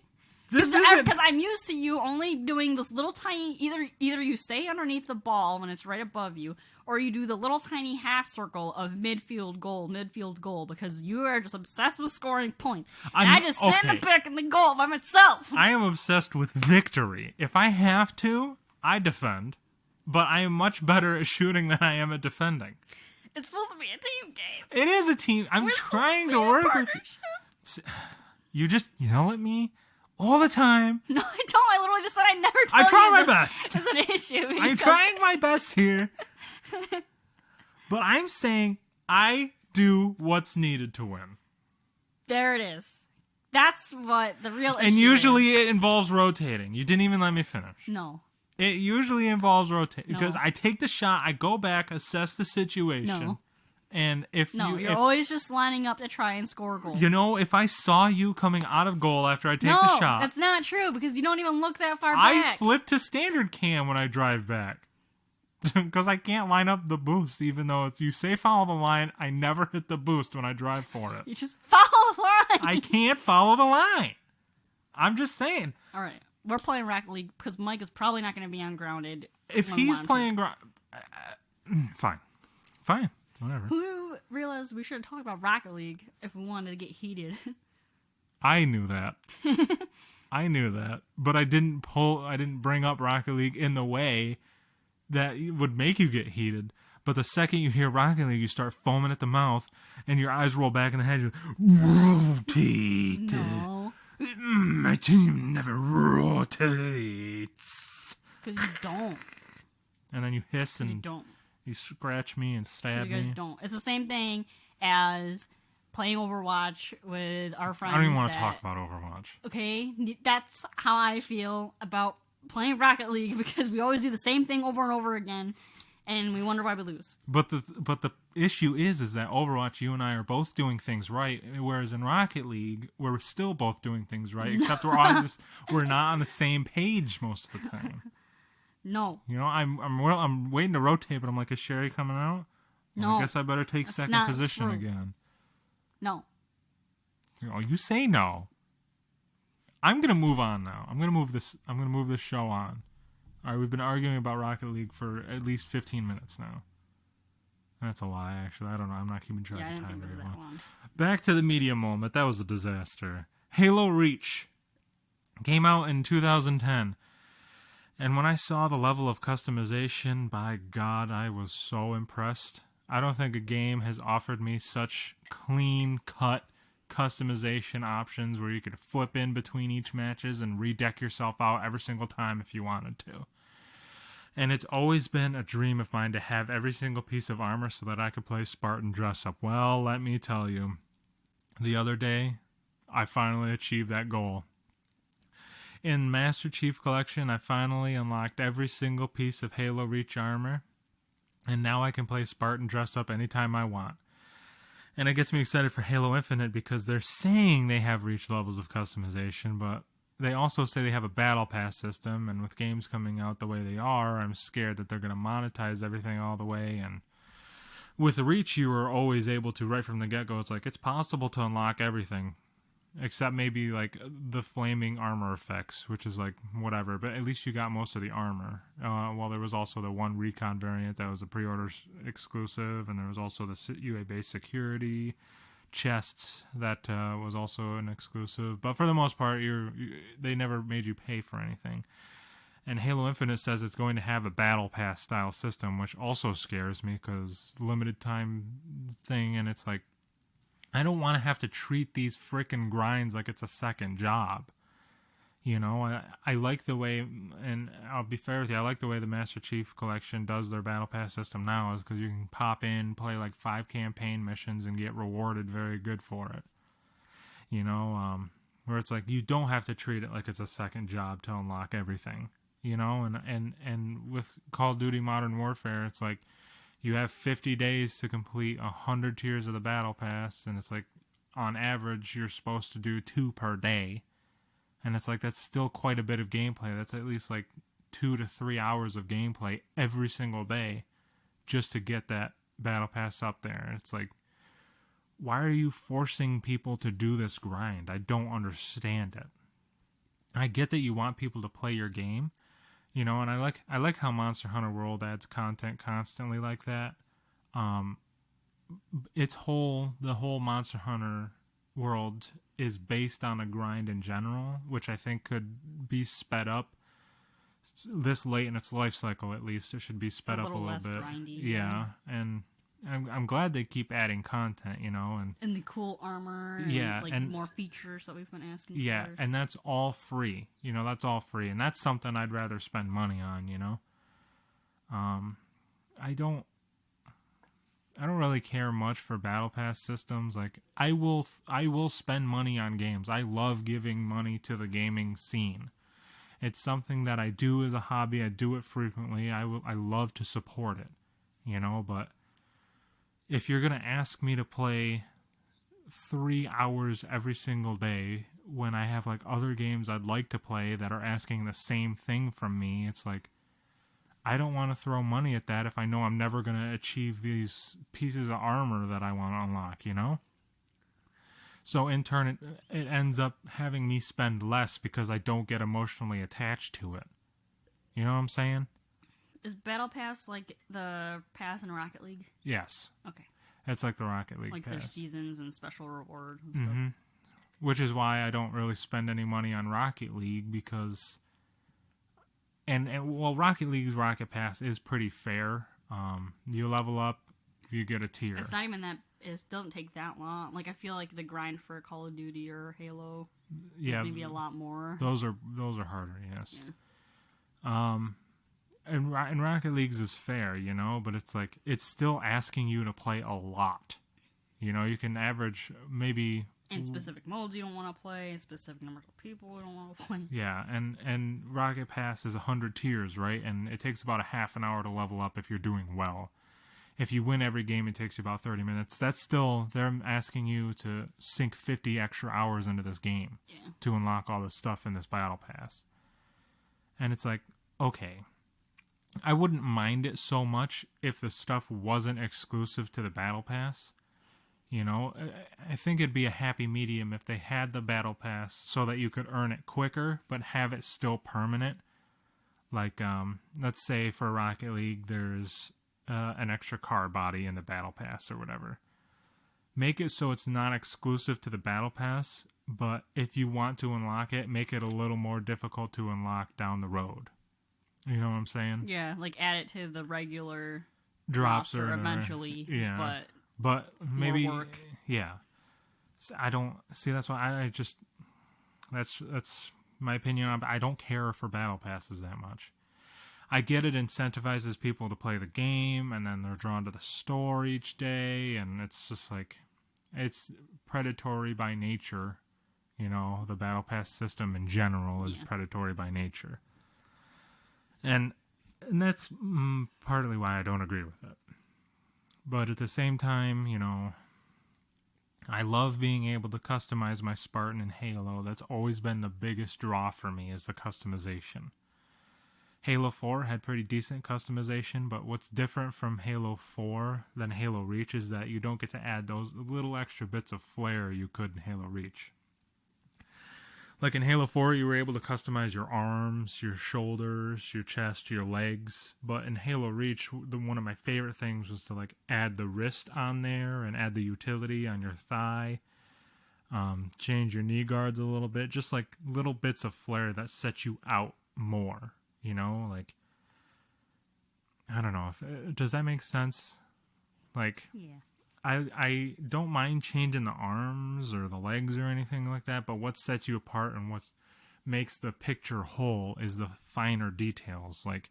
This isn't... Because I'm used to you only doing this little tiny... Either you stay underneath the ball when it's right above you, or you do the little tiny half circle of midfield goal, because you are just obsessed with scoring points. And I just sit in the back in the goal by myself. I am obsessed with victory. If I have to, I defend. But I am much better at shooting than I am at defending. It's supposed to be a team game. It is a team. I'm trying to work with you. You just yell at me all the time. No, I don't. I literally just said I never tell you. I try my best. It's an issue. I'm trying my best here. But I'm saying I do what's needed to win. There it is. That's what the real issue is. And usually it involves rotating. You didn't even let me finish. No. It usually involves rotating. No. Because I take the shot, I go back, assess the situation. No. And you're always just lining up to try and score a goal. You know, if I saw you coming out of goal after I take the shot... No, that's not true, because you don't even look that far back. I flip to standard cam when I drive back. Because I can't line up the boost, even though if you say follow the line, I never hit the boost when I drive for it. You just follow the line! I can't follow the line! I'm just saying. Alright, we're playing Rocket League, because Mike is probably not going to be on grounded. If he's playing fine. Fine. Whatever. Who realized we should talk about Rocket League if we wanted to get heated? I knew that. I knew that. But I didn't bring up Rocket League in the way that would make you get heated. But the second you hear Rocket League, you start foaming at the mouth, and your eyes roll back in the head. You're rotate. No. My team never rotates. Because you don't. And then you hiss and... You don't. You scratch me and stab me. You guys don't. It's the same thing as playing Overwatch with our friends. I don't even want to talk about Overwatch. Okay? That's how I feel about playing Rocket League, because we always do the same thing over and over again, and we wonder why we lose. But the issue is that Overwatch, you and I are both doing things right, whereas in Rocket League, we're still both doing things right, except we're not on the same page most of the time. No. You know, I'm waiting to rotate, but I'm like, is Sheri coming out? Well, No. I guess I better take second position again. No. You say no. I'm gonna move on now. I'm gonna move this show on. All right, we've been arguing about Rocket League for at least 15 minutes now. That's a lie, actually. I don't know. I'm not keeping track of time very well. Back to the media moment. That was a disaster. Halo Reach came out in 2010. And when I saw the level of customization, by God, I was so impressed. I don't think a game has offered me such clean-cut customization options where you could flip in between each matches and redeck yourself out every single time if you wanted to. And it's always been a dream of mine to have every single piece of armor so that I could play Spartan dress-up. Well, let me tell you, the other day, I finally achieved that goal. In Master Chief Collection, I finally unlocked every single piece of Halo Reach armor, and now I can play Spartan dress up anytime I want. And it gets me excited for Halo Infinite because they're saying they have reached levels of customization, but they also say they have a battle pass system, and with games coming out the way they are, I'm scared that they're going to monetize everything all the way. And with Reach, you were always able to, right from the get-go, it's possible to unlock everything. Except maybe, the flaming armor effects, which is, whatever. But at least you got most of the armor. Well, there was also the one Recon variant that was a pre-order exclusive. And there was also the UA-based security chests that was also an exclusive. But for the most part, they never made you pay for anything. And Halo Infinite says it's going to have a Battle Pass style system, which also scares me because limited time thing. And it's I don't want to have to treat these frickin' grinds like it's a second job. You know, I like the way, and I'll be fair with you, I like the way the Master Chief Collection does their Battle Pass system now, is because you can pop in, play 5 campaign missions, and get rewarded very good for it. You know, where it's you don't have to treat it like it's a second job to unlock everything. You know, and with Call of Duty Modern Warfare, it's you have 50 days to complete 100 tiers of the Battle Pass, and it's on average, you're supposed to do 2 per day. And it's that's still quite a bit of gameplay. That's at least 2 to 3 hours of gameplay every single day just to get that Battle Pass up there. It's why are you forcing people to do this grind? I don't understand it. I get that you want people to play your game, you know, and I like how Monster Hunter World adds content constantly like that. The whole Monster Hunter world is based on a grind in general, which I think could be sped up. This late in its life cycle, at least, it should be sped up a little bit. Grindy, yeah, and I'm glad they keep adding content, you know, and the cool armor, and more features that we've been asking for. Yeah, and that's all free. You know, that's all free, and that's something I'd rather spend money on. You know, I don't really care much for battle pass systems. Like, I will spend money on games. I love giving money to the gaming scene. It's something that I do as a hobby. I do it frequently. I love to support it, you know, but if you're going to ask me to play 3 hours every single day when I have like other games I'd like to play that are asking the same thing from me, it's like, I don't want to throw money at that if I know I'm never going to achieve these pieces of armor that I want to unlock, you know? So in turn, it ends up having me spend less because I don't get emotionally attached to it. You know what I'm saying? Is Battle Pass like the pass in Rocket League? Yes. Okay. It's like the Rocket League like pass. Their seasons and special rewards and stuff. Which is why I don't really spend any money on Rocket League because... And Rocket League's Rocket Pass is pretty fair. You level up, you get a tier. It's not even that... It doesn't take that long. Like, I feel like the grind for Call of Duty or Halo is maybe a lot more. Those are harder, yes. Yeah. And Rocket League's is fair, you know, but it's like, it's still asking you to play a lot. You know, you can average maybe... And specific modes you don't want to play, and specific numbers of people you don't want to play. Yeah, and Rocket Pass is 100 tiers, right? And it takes about a half an hour to level up if you're doing well. If you win every game, it takes you about 30 minutes. That's still, they're asking you to sink 50 extra hours into this game to unlock all the stuff in this Battle Pass. And it's like, okay, I wouldn't mind it so much if the stuff wasn't exclusive to the Battle Pass. You know, I think it'd be a happy medium if they had the Battle Pass so that you could earn it quicker, but have it still permanent. Like, let's say for Rocket League, there's an extra car body in the Battle Pass or whatever. Make it so it's not exclusive to the Battle Pass, but if you want to unlock it, make it a little more difficult to unlock down the road. You know what I'm saying? Yeah, like add it to the regular drops or eventually. Yeah, but maybe more work. Yeah. I don't see. That's why I just that's my opinion. I don't care for Battle Passes that much. I get it incentivizes people to play the game, and then they're drawn to the store each day, and it's just like, it's predatory by nature. You know, the Battle Pass system in general is predatory by nature. And that's partly why I don't agree with it. But at the same time, you know, I love being able to customize my Spartan in Halo. That's always been the biggest draw for me, is the customization. Halo 4 had pretty decent customization, but what's different from Halo 4 than Halo Reach is that you don't get to add those little extra bits of flair you could in Halo Reach. Like in Halo 4, you were able to customize your arms, your shoulders, your chest, your legs, but in Halo Reach, one of my favorite things was to like add the wrist on there and add the utility on your thigh, change your knee guards a little bit, just like little bits of flair that set you out more. You know, like, I don't know. Does that make sense? Like, yeah. I don't mind changing the arms or the legs or anything like that, but what sets you apart and what makes the picture whole is the finer details. Like,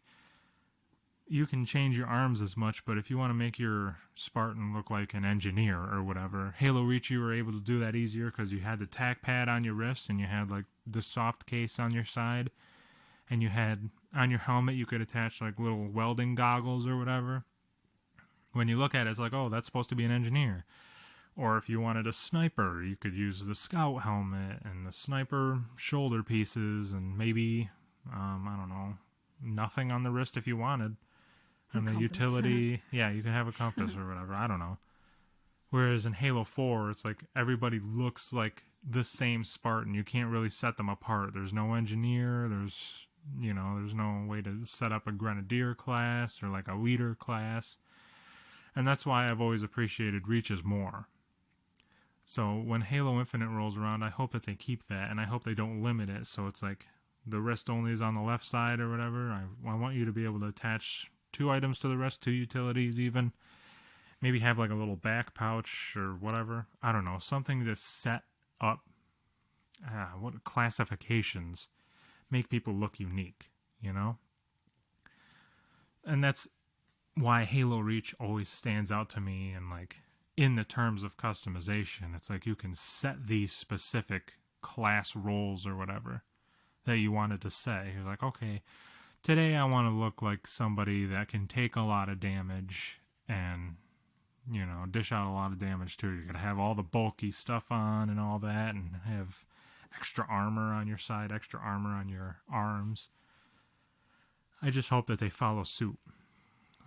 you can change your arms as much, but if you want to make your Spartan look like an engineer or whatever, Halo Reach, you were able to do that easier because you had the tack pad on your wrist and you had, like, the soft case on your side. And you had, on your helmet, you could attach, like, little welding goggles or whatever. When you look at it, it's like, oh, that's supposed to be an engineer. Or if you wanted a sniper, you could use the scout helmet and the sniper shoulder pieces and maybe, I don't know, nothing on the wrist if you wanted. And the utility, yeah, you can have a compass or whatever, I don't know. Whereas in Halo 4, it's like everybody looks like the same Spartan. You can't really set them apart. There's no engineer. There's no way to set up a grenadier class or like a leader class. And that's why I've always appreciated Reaches more. So when Halo Infinite rolls around, I hope that they keep that, and I hope they don't limit it. So it's like the wrist only is on the left side or whatever. I want you to be able to attach 2 items to the wrist, 2 utilities even. Maybe have like a little back pouch or whatever. I don't know. Something to set up what classifications make people look unique, you know? And that's why Halo Reach always stands out to me, and like in the terms of customization, it's like you can set these specific class roles or whatever that you wanted to say. You're like, okay, today I want to look like somebody that can take a lot of damage and, you know, dish out a lot of damage too. You're going to have all the bulky stuff on and all that, and have extra armor on your side, extra armor on your arms. I just hope that they follow suit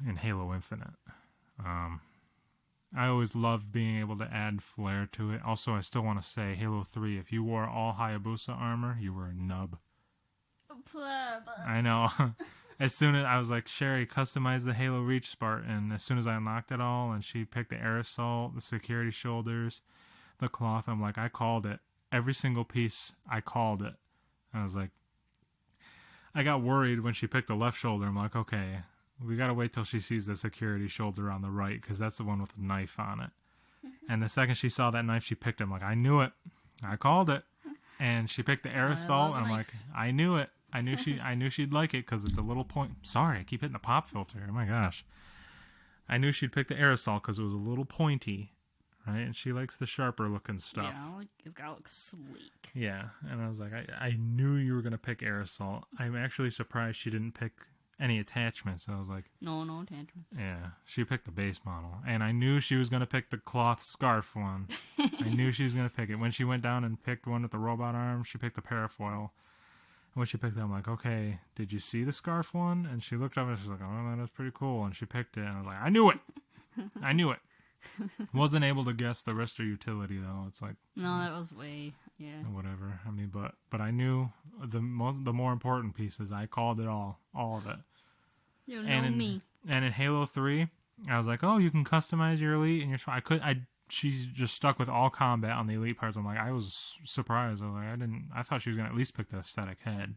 in Halo Infinite. I always loved being able to add flair to it. Also, I still want to say, Halo 3, if you wore all Hayabusa armor, you were a nub. I know. As soon as I was like, Sheri, customize the Halo Reach Spartan. As soon as I unlocked it all, and she picked the air assault, the security shoulders, the cloth, I'm like, I called it. Every single piece, I called it. I was like, I got worried when she picked the left shoulder. I'm like, okay, we got to wait till she sees the security shoulder on the right, because that's the one with the knife on it. And the second she saw that knife, she picked it. I'm like, I knew it. I called it. And she picked the air assault, and I'm like, I knew it. I knew she'd like it because it's a little point. Sorry, I keep hitting the pop filter. Oh my gosh. I knew she'd pick the air assault because it was a little pointy, right? And she likes the sharper looking stuff. Yeah, it's gotta look sleek. Yeah, and I was like, I knew you were gonna pick air assault. I'm actually surprised she didn't pick any attachments. I was like, no attachments. Yeah, she picked the base model, and I knew she was gonna pick the cloth scarf one. I knew she was gonna pick it. When she went down and picked one with the robot arm, she picked the parafoil. And when she picked it, I'm like, okay, did you see the scarf one? And she looked up and she's like, oh, that was pretty cool. And she picked it, and I was like, I knew it. I knew it. Wasn't able to guess the rest of utility though. It's like, no, that was whatever. I mean, but I knew the more important pieces. I called it all of it. You know me. And in Halo 3, I was like, oh, you can customize your elite and your. She's just stuck with all combat on the elite parts. I'm like, I was surprised. I was like, I thought she was gonna at least pick the aesthetic head.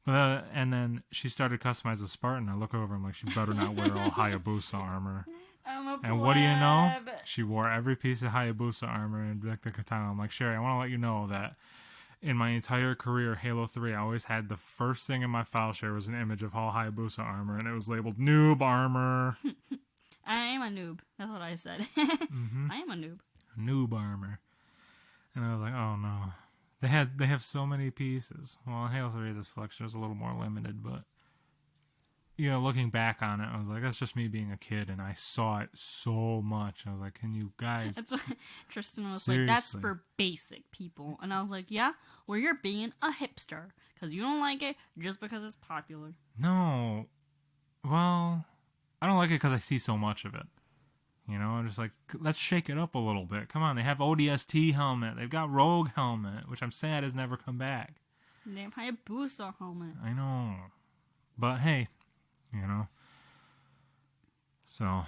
But and then she started customizing the Spartan. I look over, I'm like, she better not wear all Hayabusa armor. I'm a And what do you know? She wore every piece of Hayabusa armor and like the katana. I'm like, Sheri, I want to let you know that in my entire career, Halo 3, I always had the first thing in my file share was an image of all Hayabusa armor, and it was labeled noob armor. I am a noob. That's what I said. Mm-hmm. I am a noob. Noob armor. And I was like, oh no. They have so many pieces. Well, in Halo 3, the selection is a little more limited, but looking back on it, I was like, that's just me being a kid, and I saw it so much. I was like, can you guys... That's what Tristen was seriously? Like, that's for basic people. And I was like, yeah, well, you're being a hipster, because you don't like it just because it's popular. No. Well, I don't like it because I see so much of it. I'm just like, let's shake it up a little bit. Come on, they have ODST helmet. They've got Rogue helmet, which I'm sad has never come back. They have Hayabusa helmet. I know. But hey... So,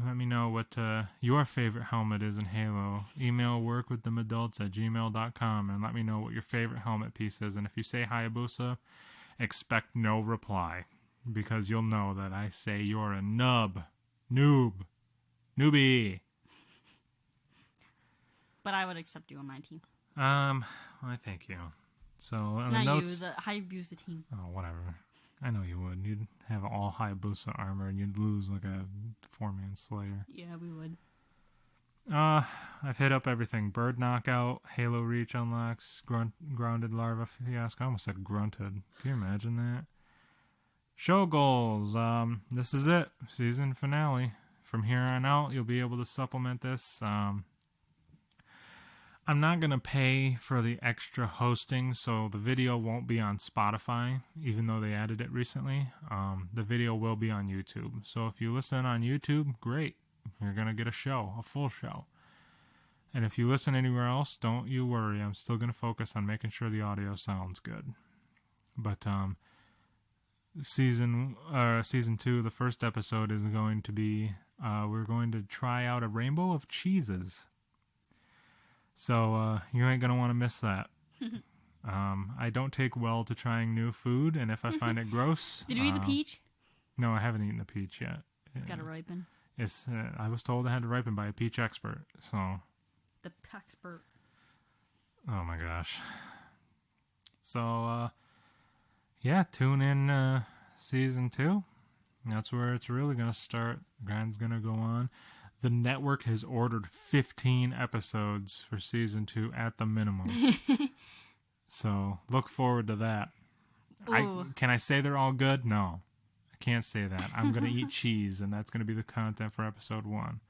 let me know what your favorite helmet is in Halo. Email workwiththemadults@gmail.com and let me know what your favorite helmet piece is. And if you say Hayabusa, expect no reply, because you'll know that I say you're a newbie. But I would accept you on my team. Well, I thank you. So, on not the notes, you, the Hayabusa team. Oh, whatever. I know you would. You'd have all Hayabusa armor and you'd lose like a 4-man slayer. Yeah, we would. I've hit up everything. Bird knockout, Halo Reach unlocks, grounded larva fiasco. I almost said grunted. Can you imagine that? Show goals. This is it. Season finale. From here on out, you'll be able to supplement this. I'm not going to pay for the extra hosting, so the video won't be on Spotify, even though they added it recently. The video will be on YouTube. So if you listen on YouTube, great. You're going to get a full show. And if you listen anywhere else, don't you worry. I'm still going to focus on making sure the audio sounds good. But season 2, the first episode is going to be we're going to try out a rainbow of cheeses. So you ain't going to want to miss that. I don't take well to trying new food, and if I find it gross... Did you eat the peach? No, I haven't eaten the peach yet. It's got to ripen. I was told it had to ripen by a peach expert, so... The expert. Oh my gosh. So, tune in season 2. That's where it's really going to start. Grind's going to go on. The network has ordered 15 episodes for season 2 at the minimum. So, look forward to that. Can I say they're all good? No. I can't say that. I'm going to eat cheese, and that's going to be the content for episode 1.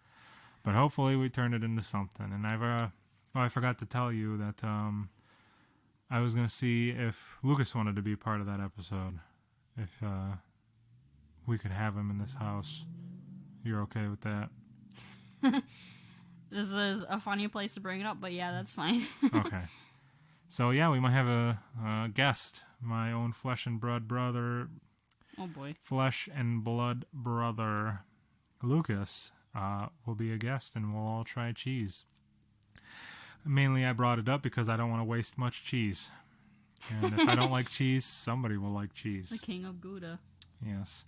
But hopefully we turn it into something. And I forgot to tell you that I was going to see if Lucas wanted to be part of that episode. If we could have him in this house. You're okay with that? This is a funny place to bring it up, but yeah, that's fine. Okay. So yeah, we might have a guest. My own flesh and blood brother. Oh boy. Flesh and blood brother Lucas will be a guest, and we'll all try cheese. Mainly I brought it up because I don't want to waste much cheese. And if I don't like cheese, somebody will like cheese. The king of Gouda. Yes.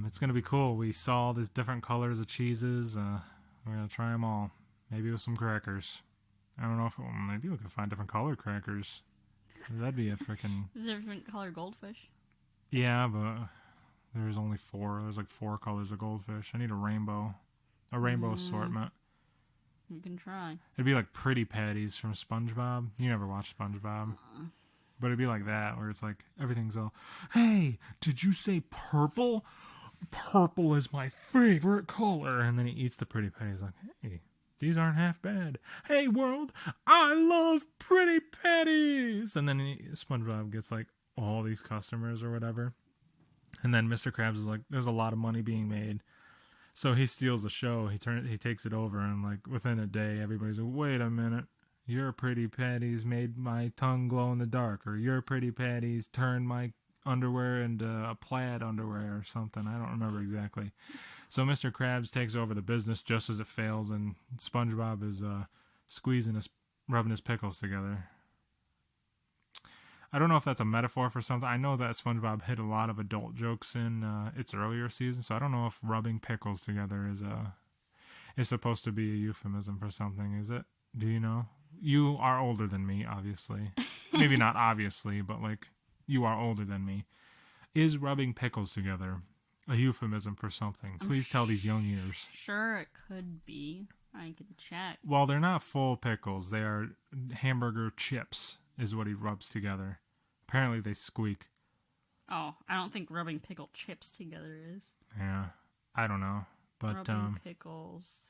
It's going to be cool. We saw all these different colors of cheeses. We're going to try them all. Maybe with some crackers. I don't know if... maybe we could find different colored crackers. That'd be a freaking... Different colored goldfish? Yeah, but there's only 4. There's like 4 colors of goldfish. I need a rainbow. A rainbow assortment. You can try. It'd be like Pretty Patties from SpongeBob. You never watched SpongeBob. But it'd be like that, where it's like, everything's all, hey, did you say purple? Purple is my favorite color. And then he eats the Pretty Patties like, hey, these aren't half bad. Hey, world, I love Pretty Patties. And then SpongeBob gets like all these customers or whatever. And then Mr. Krabs is like, there's a lot of money being made. So he steals the show. He takes it over, and like within a day, everybody's like, wait a minute. Your Pretty Patties made my tongue glow in the dark, or your Pretty Patties turned my underwear into a plaid underwear or something. I don't remember exactly. So Mr. Krabs takes over the business just as it fails, and SpongeBob is rubbing his pickles together. I don't know if that's a metaphor for something. I know that SpongeBob hit a lot of adult jokes in its earlier season, so I don't know if rubbing pickles together is supposed to be a euphemism for something. Is it? Do you know? You are older than me, obviously. Maybe not obviously, but like, you are older than me. Is rubbing pickles together a euphemism for something? Please tell these young ears. Sure, it could be. I can check. Well, they're not full pickles. They are hamburger chips, is what he rubs together. Apparently they squeak. Oh, I don't think rubbing pickle chips together is. Yeah, I don't know. But rubbing pickles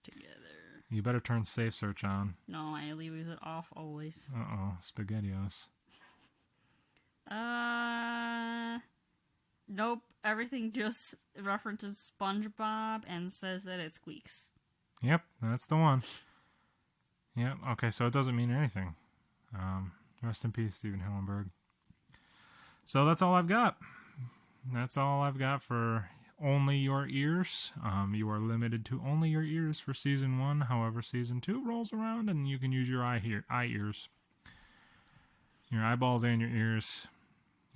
together. You better turn Safe Search on. No, I leave it off always. Uh-oh, SpaghettiOs. Nope. Everything just references SpongeBob and says that it squeaks. Yep, that's the one. Yep, okay, so it doesn't mean anything. Rest in peace, Steven Hillenberg. So that's all I've got. That's all I've got for Only Your Ears. You are limited to Only Your Ears for Season 1. However, Season 2 rolls around, and you can use your eye ears. Your eyeballs and your ears.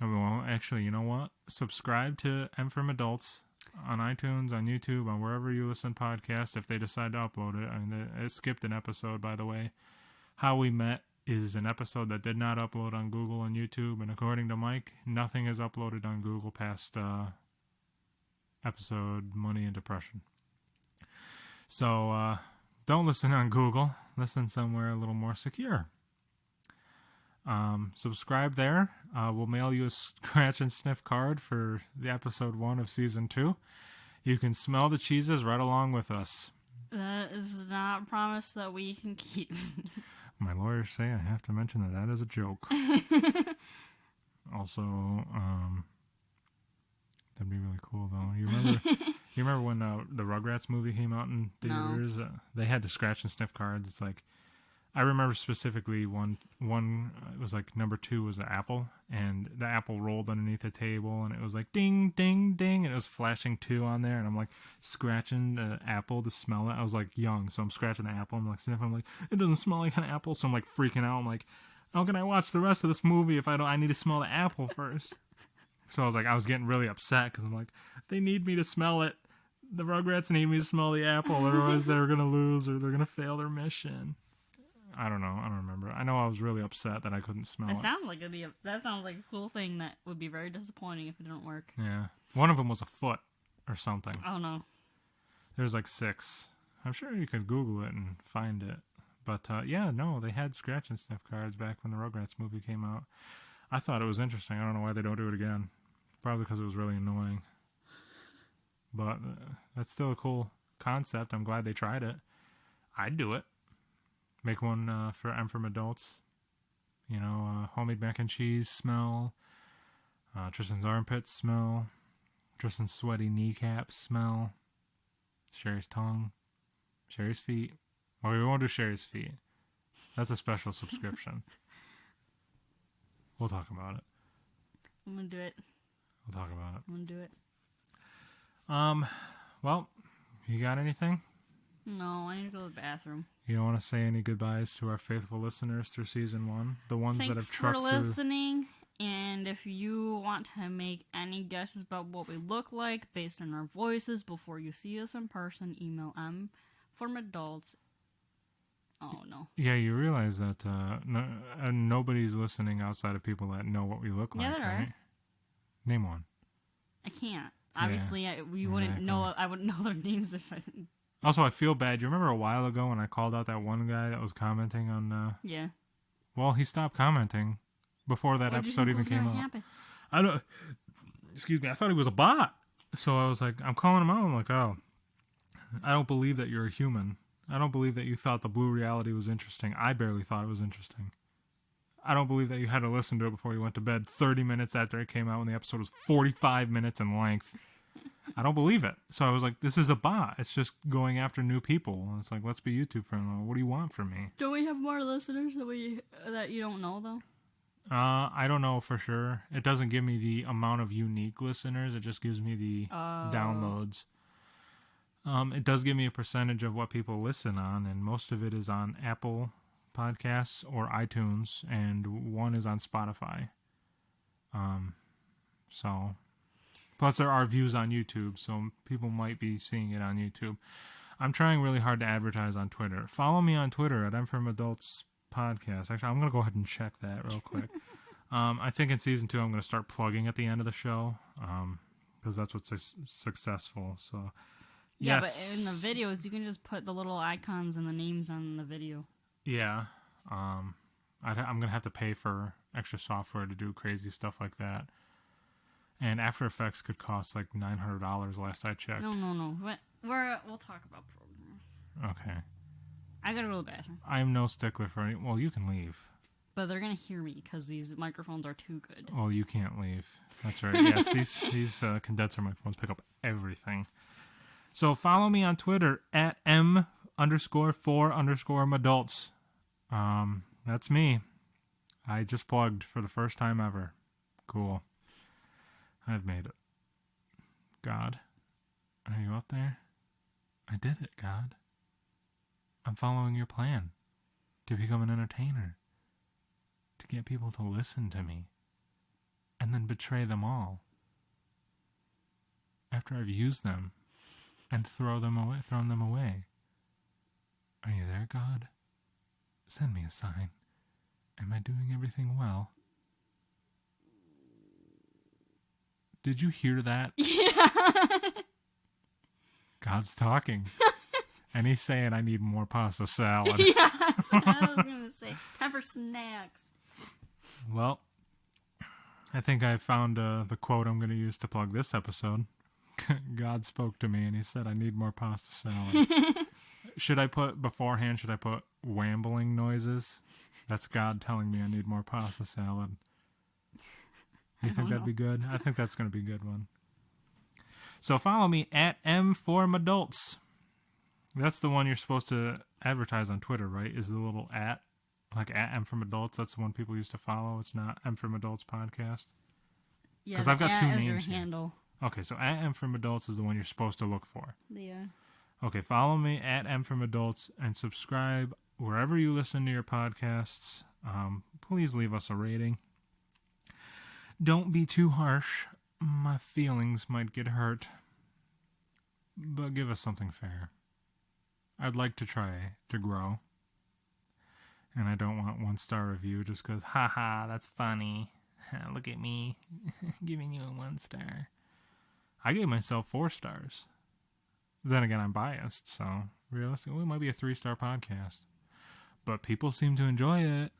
Oh, well, actually, you know what? Subscribe to M From Adults on iTunes, on YouTube, on wherever you listen to podcasts if they decide to upload it. I mean, it skipped an episode, by the way. How We Met is an episode that did not upload on Google and YouTube, and according to Mike, nothing is uploaded on Google past episode Money and Depression. So don't listen on Google. Listen somewhere a little more secure. Subscribe there. We'll mail you a scratch and sniff card for the episode 1 of season 2. You can smell the cheeses right along with us. That is not a promise that we can keep. My lawyers say I have to mention that is a joke. Also, that'd be really cool though. You You remember when the Rugrats movie came out in theaters? No. They had the scratch and sniff cards. It's like, I remember specifically one it was like number 2 was an apple, and the apple rolled underneath the table, and it was like ding, ding, ding, and it was flashing 2 on there, and I'm like scratching the apple to smell it. I was like young, so I'm scratching the apple. I'm like sniffing. I'm like, it doesn't smell like an apple, so I'm like freaking out. I'm like, how can I watch the rest of this movie if I need to smell the apple first? So I was getting really upset because I'm like, they need me to smell it. The Rugrats need me to smell the apple, otherwise they're gonna lose or they're gonna fail their mission. I don't know. I don't remember. I know I was really upset that I couldn't smell it. That sounds like a cool thing that would be very disappointing if it didn't work. Yeah. One of them was a foot or something. Oh, no. There's like 6. I'm sure you could Google it and find it. But, yeah, no, they had scratch and sniff cards back when the Rugrats movie came out. I thought it was interesting. I don't know why they don't do it again. Probably because it was really annoying. But that's still a cool concept. I'm glad they tried it. I'd do it. Make one for M from Adults. You know, homemade mac and cheese smell. Tristan's armpits smell. Tristan's sweaty kneecaps smell. Sheri's tongue. Sheri's feet. Well, we won't do Sheri's feet. That's a special subscription. We'll talk about it. I'm going to do it. We'll talk about it. I'm going to do it. Well, you got anything? No, I need to go to the bathroom. You don't want to say any goodbyes to our faithful listeners through season 1? The ones that have trucked through. Thanks for listening. And if you want to make any guesses about what we look like based on our voices before you see us in person, email mfromadults. Oh, no. Yeah, you realize that nobody's listening outside of people that know what we look like, right? Are. Name one. I can't. Obviously, yeah, I wouldn't know their names if I... Also, I feel bad. You remember a while ago when I called out that one guy that was commenting on... Yeah. Well, he stopped commenting before that episode even came out. Happen? I don't... Excuse me. I thought he was a bot. So I was like, I'm calling him out. I'm like, oh, I don't believe that you're a human. I don't believe that you thought the blue reality was interesting. I barely thought it was interesting. I don't believe that you had to listen to it before you went to bed 30 minutes after it came out when the episode was 45 minutes in length. I don't believe it. So I was like, this is a bot. It's just going after new people. And it's like, let's be YouTube friendly. What do you want from me? Do we have more listeners that you don't know, though? I don't know for sure. It doesn't give me the amount of unique listeners. It just gives me the downloads. It does give me a percentage of what people listen on, and most of it is on Apple Podcasts or iTunes, and one is on Spotify. So... Plus, there are views on YouTube, so people might be seeing it on YouTube. I'm trying really hard to advertise on Twitter. Follow me on Twitter at M From Adults Podcast. Actually, I'm going to go ahead and check that real quick. I think in Season 2, I'm going to start plugging at the end of the show, because that's what's successful. So, yeah, but in the videos, you can just put the little icons and the names on the video. Yeah. I'm going to have to pay for extra software to do crazy stuff like that. And After Effects could cost like $900 last I checked. No. We'll talk about programs. Okay. I gotta go to the bathroom. I'm no stickler for any... Well, you can leave. But they're gonna hear me because these microphones are too good. Oh, you can't leave. That's right. Yes, these condenser microphones pick up everything. So follow me on Twitter at M_4_madults. That's me. I just plugged for the first time ever. Cool. I've made it. God, are you up there? I did it, God. I'm following your plan to become an entertainer, to get people to listen to me, and then betray them all. After I've used them and thrown them away. Are you there, God? Send me a sign. Am I doing everything well? Did you hear that? Yeah. God's talking. And he's saying I need more pasta salad. Yeah, that's what I was going to say. Time for snacks. Well, I think I found the quote I'm going to use to plug this episode. God spoke to me and he said I need more pasta salad. Should I put wambling noises? That's God telling me I need more pasta salad. You think that'd be good? I think that's going to be a good one. So follow me at M4Adults. That's the one you're supposed to advertise on Twitter, right? Is the little at, like at M from Adults. That's the one people used to follow. It's not M from Adults podcast. Yeah, because I've got two names your handle. Okay, so at M from Adults is the one you're supposed to look for. Yeah. Okay, follow me at M from Adults and subscribe wherever you listen to your podcasts. Please leave us a rating. Don't be too harsh. My feelings might get hurt. But give us something fair. I'd like to try to grow. And I don't want 1-star review just because, haha, that's funny. Look at me giving you a 1 star. I gave myself 4 stars. Then again, I'm biased, so realistically, it might be a 3-star podcast. But people seem to enjoy it.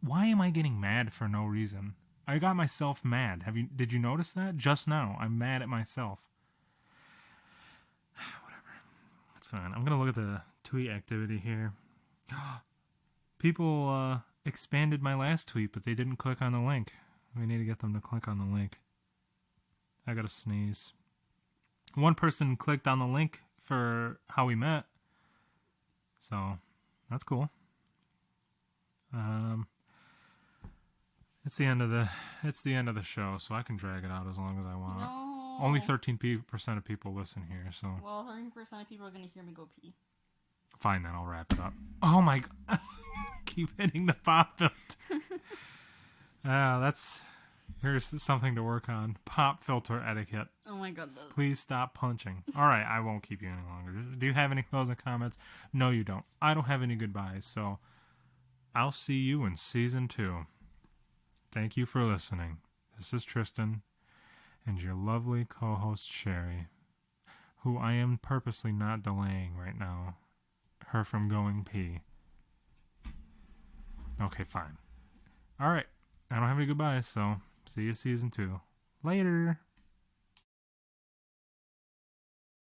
Why am I getting mad for no reason? I got myself mad. Did you notice that? Just now, I'm mad at myself. It's fine. I'm going to look at the tweet activity here. People expanded my last tweet, but they didn't click on the link. We need to get them to click on the link. I got to sneeze. One person clicked on the link for how we met. So, that's cool. It's the end of the show, so I can drag it out as long as I want. No. Only 13% of people listen here, so. Well, 13% of people are going to hear me go pee. Fine, then I'll wrap it up. Oh my god. Keep hitting the pop filter. Here's something to work on. Pop filter etiquette. Oh my goodness. Please stop punching. Alright, I won't keep you any longer. Do you have any closing comments? No, you don't. I don't have any goodbyes, so I'll see you in season 2. Thank you for listening. This is Tristen and your lovely co-host Sheri, who I am purposely not delaying right now. Her from going pee. Okay, fine. Alright. I don't have any goodbyes, so see you season 2. Later.